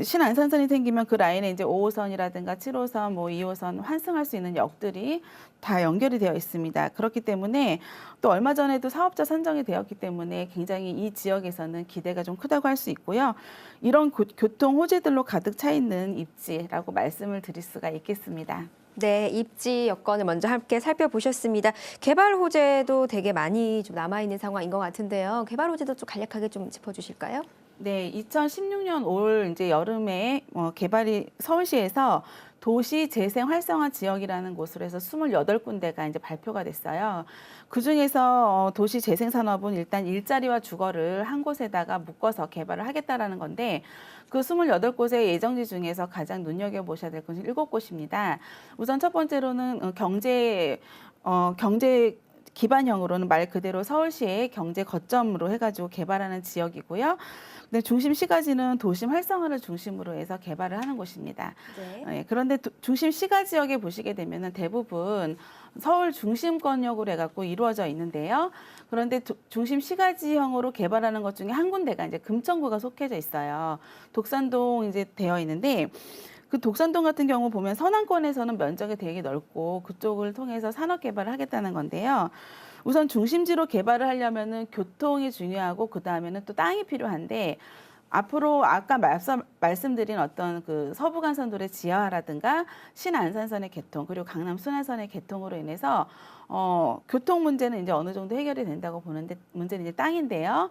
S5: 신안산선이 생기면 그 라인에 이제 5호선이라든가 7호선, 뭐 2호선 환승할 수 있는 역들이 다 연결이 되어 있습니다. 그렇기 때문에 또 얼마 전에도 사업자 선정이 되었기 때문에 굉장히 이 지역에서는 기대가 좀 크다고 할 수 있고요. 이런 교통 호재들로 가득 차 있는 입지라고 말씀을 드릴 수가 있겠습니다.
S1: 네, 입지 여건을 먼저 함께 살펴보셨습니다. 개발 호재도 되게 많이 좀 남아있는 상황인 것 같은데요. 개발 호재도 좀 간략하게 좀 짚어주실까요?
S5: 네, 2016년 올 이제 여름에 개발이 서울시에서 도시 재생 활성화 지역이라는 곳으로 해서 28군데가 이제 발표가 됐어요. 그 중에서 도시 재생 산업은 일단 일자리와 주거를 한 곳에다가 묶어서 개발을 하겠다라는 건데 그 28곳의 예정지 중에서 가장 눈여겨보셔야 될 곳은 7곳입니다. 우선 첫 번째로는 경제 기반형으로는 말 그대로 서울시의 경제 거점으로 해가지고 개발하는 지역이고요. 근데 중심 시가지는 도심 활성화를 중심으로 해서 개발을 하는 곳입니다.
S1: 네.
S5: 그런데 중심 시가 지역에 보시게 되면은 대부분 서울 중심권역으로 해갖고 이루어져 있는데요. 그런데 중심 시가지형으로 개발하는 것 중에 한 군데가 이제 금천구가 속해져 있어요. 독산동 이제 되어 있는데. 그 독산동 같은 경우 보면 서남권에서는 면적이 되게 넓고 그쪽을 통해서 산업 개발을 하겠다는 건데요. 우선 중심지로 개발을 하려면은 교통이 중요하고 그 다음에는 또 땅이 필요한데 앞으로 아까 말씀드린 어떤 그 서부간선도로의 지하화라든가 신안산선의 개통 그리고 강남 순환선의 개통으로 인해서 교통 문제는 이제 어느 정도 해결이 된다고 보는데 문제는 이제 땅인데요.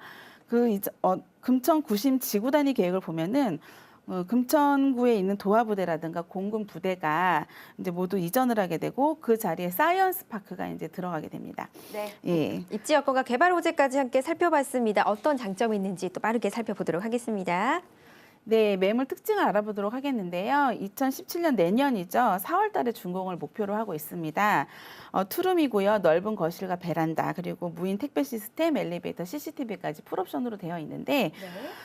S5: 금천 구심 지구 단위 계획을 보면은 금천구에 있는 도화부대라든가 공군부대가 이제 모두 이전을 하게 되고 그 자리에 사이언스 파크가 이제 들어가게 됩니다.
S1: 네.
S5: 예.
S1: 입지 여건과 개발 호재까지 함께 살펴봤습니다. 어떤 장점이 있는지 또 빠르게 살펴보도록 하겠습니다.
S5: 네, 매물 특징을 알아보도록 하겠는데요. 2017년 내년이죠. 4월 달에 준공을 목표로 하고 있습니다. 투룸이고요. 넓은 거실과 베란다, 그리고 무인 택배 시스템, 엘리베이터, CCTV까지 풀옵션으로 되어 있는데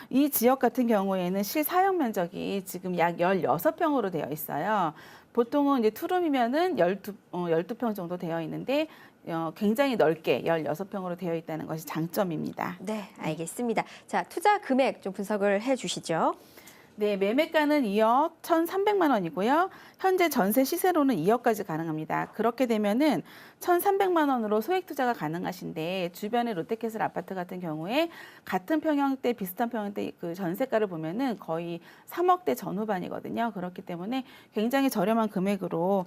S5: 이 지역 같은 경우에는 실사용 면적이 지금 약 16평으로 되어 있어요. 보통은 이제 투룸이면은 12평 정도 되어 있는데 굉장히 넓게 16평으로 되어 있다는 것이 장점입니다.
S1: 네, 알겠습니다. 자, 투자 금액 좀 분석을 해주시죠.
S5: 네, 매매가는 2억 1,300만 원이고요. 현재 전세 시세로는 2억까지 가능합니다. 그렇게 되면은 1,300만 원으로 소액 투자가 가능하신데 주변의 롯데캐슬 아파트 같은 경우에 같은 평형대 비슷한 평형대 그 전세가를 보면은 거의 3억대 전후반이거든요. 그렇기 때문에 굉장히 저렴한 금액으로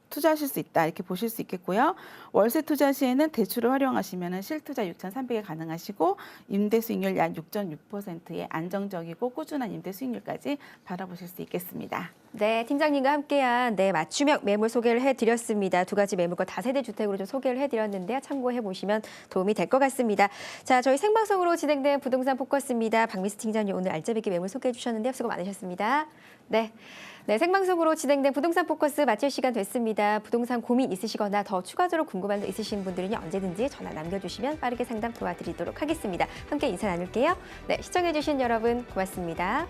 S5: 투자하실 수 있다 이렇게 보실 수 있겠고요. 월세 투자 시에는 대출을 활용하시면 실투자 6,300에 가능하시고 임대 수익률 약 6.6%의 안정적이고 꾸준한 임대 수익률까지 바라보실 수 있겠습니다.
S1: 네, 팀장님과 함께한 맞춤형 매물 소개를 해드렸습니다. 두 가지 매물과 다세대 주택으로 좀 소개를 해드렸는데요. 참고해 보시면 도움이 될 것 같습니다. 자, 저희 생방송으로 진행된 부동산 포커스입니다. 박미수 팀장님 오늘 알짜배기 매물 소개해 주셨는데요. 수고 많으셨습니다. 네, 생방송으로 진행된 부동산 포커스 마칠 시간 됐습니다. 부동산 고민 있으시거나 더 추가적으로 궁금한 점 있으신 분들은요. 언제든지 전화 남겨주시면 빠르게 상담 도와드리도록 하겠습니다. 함께 인사 나눌게요. 네, 시청해 주신 여러분 고맙습니다.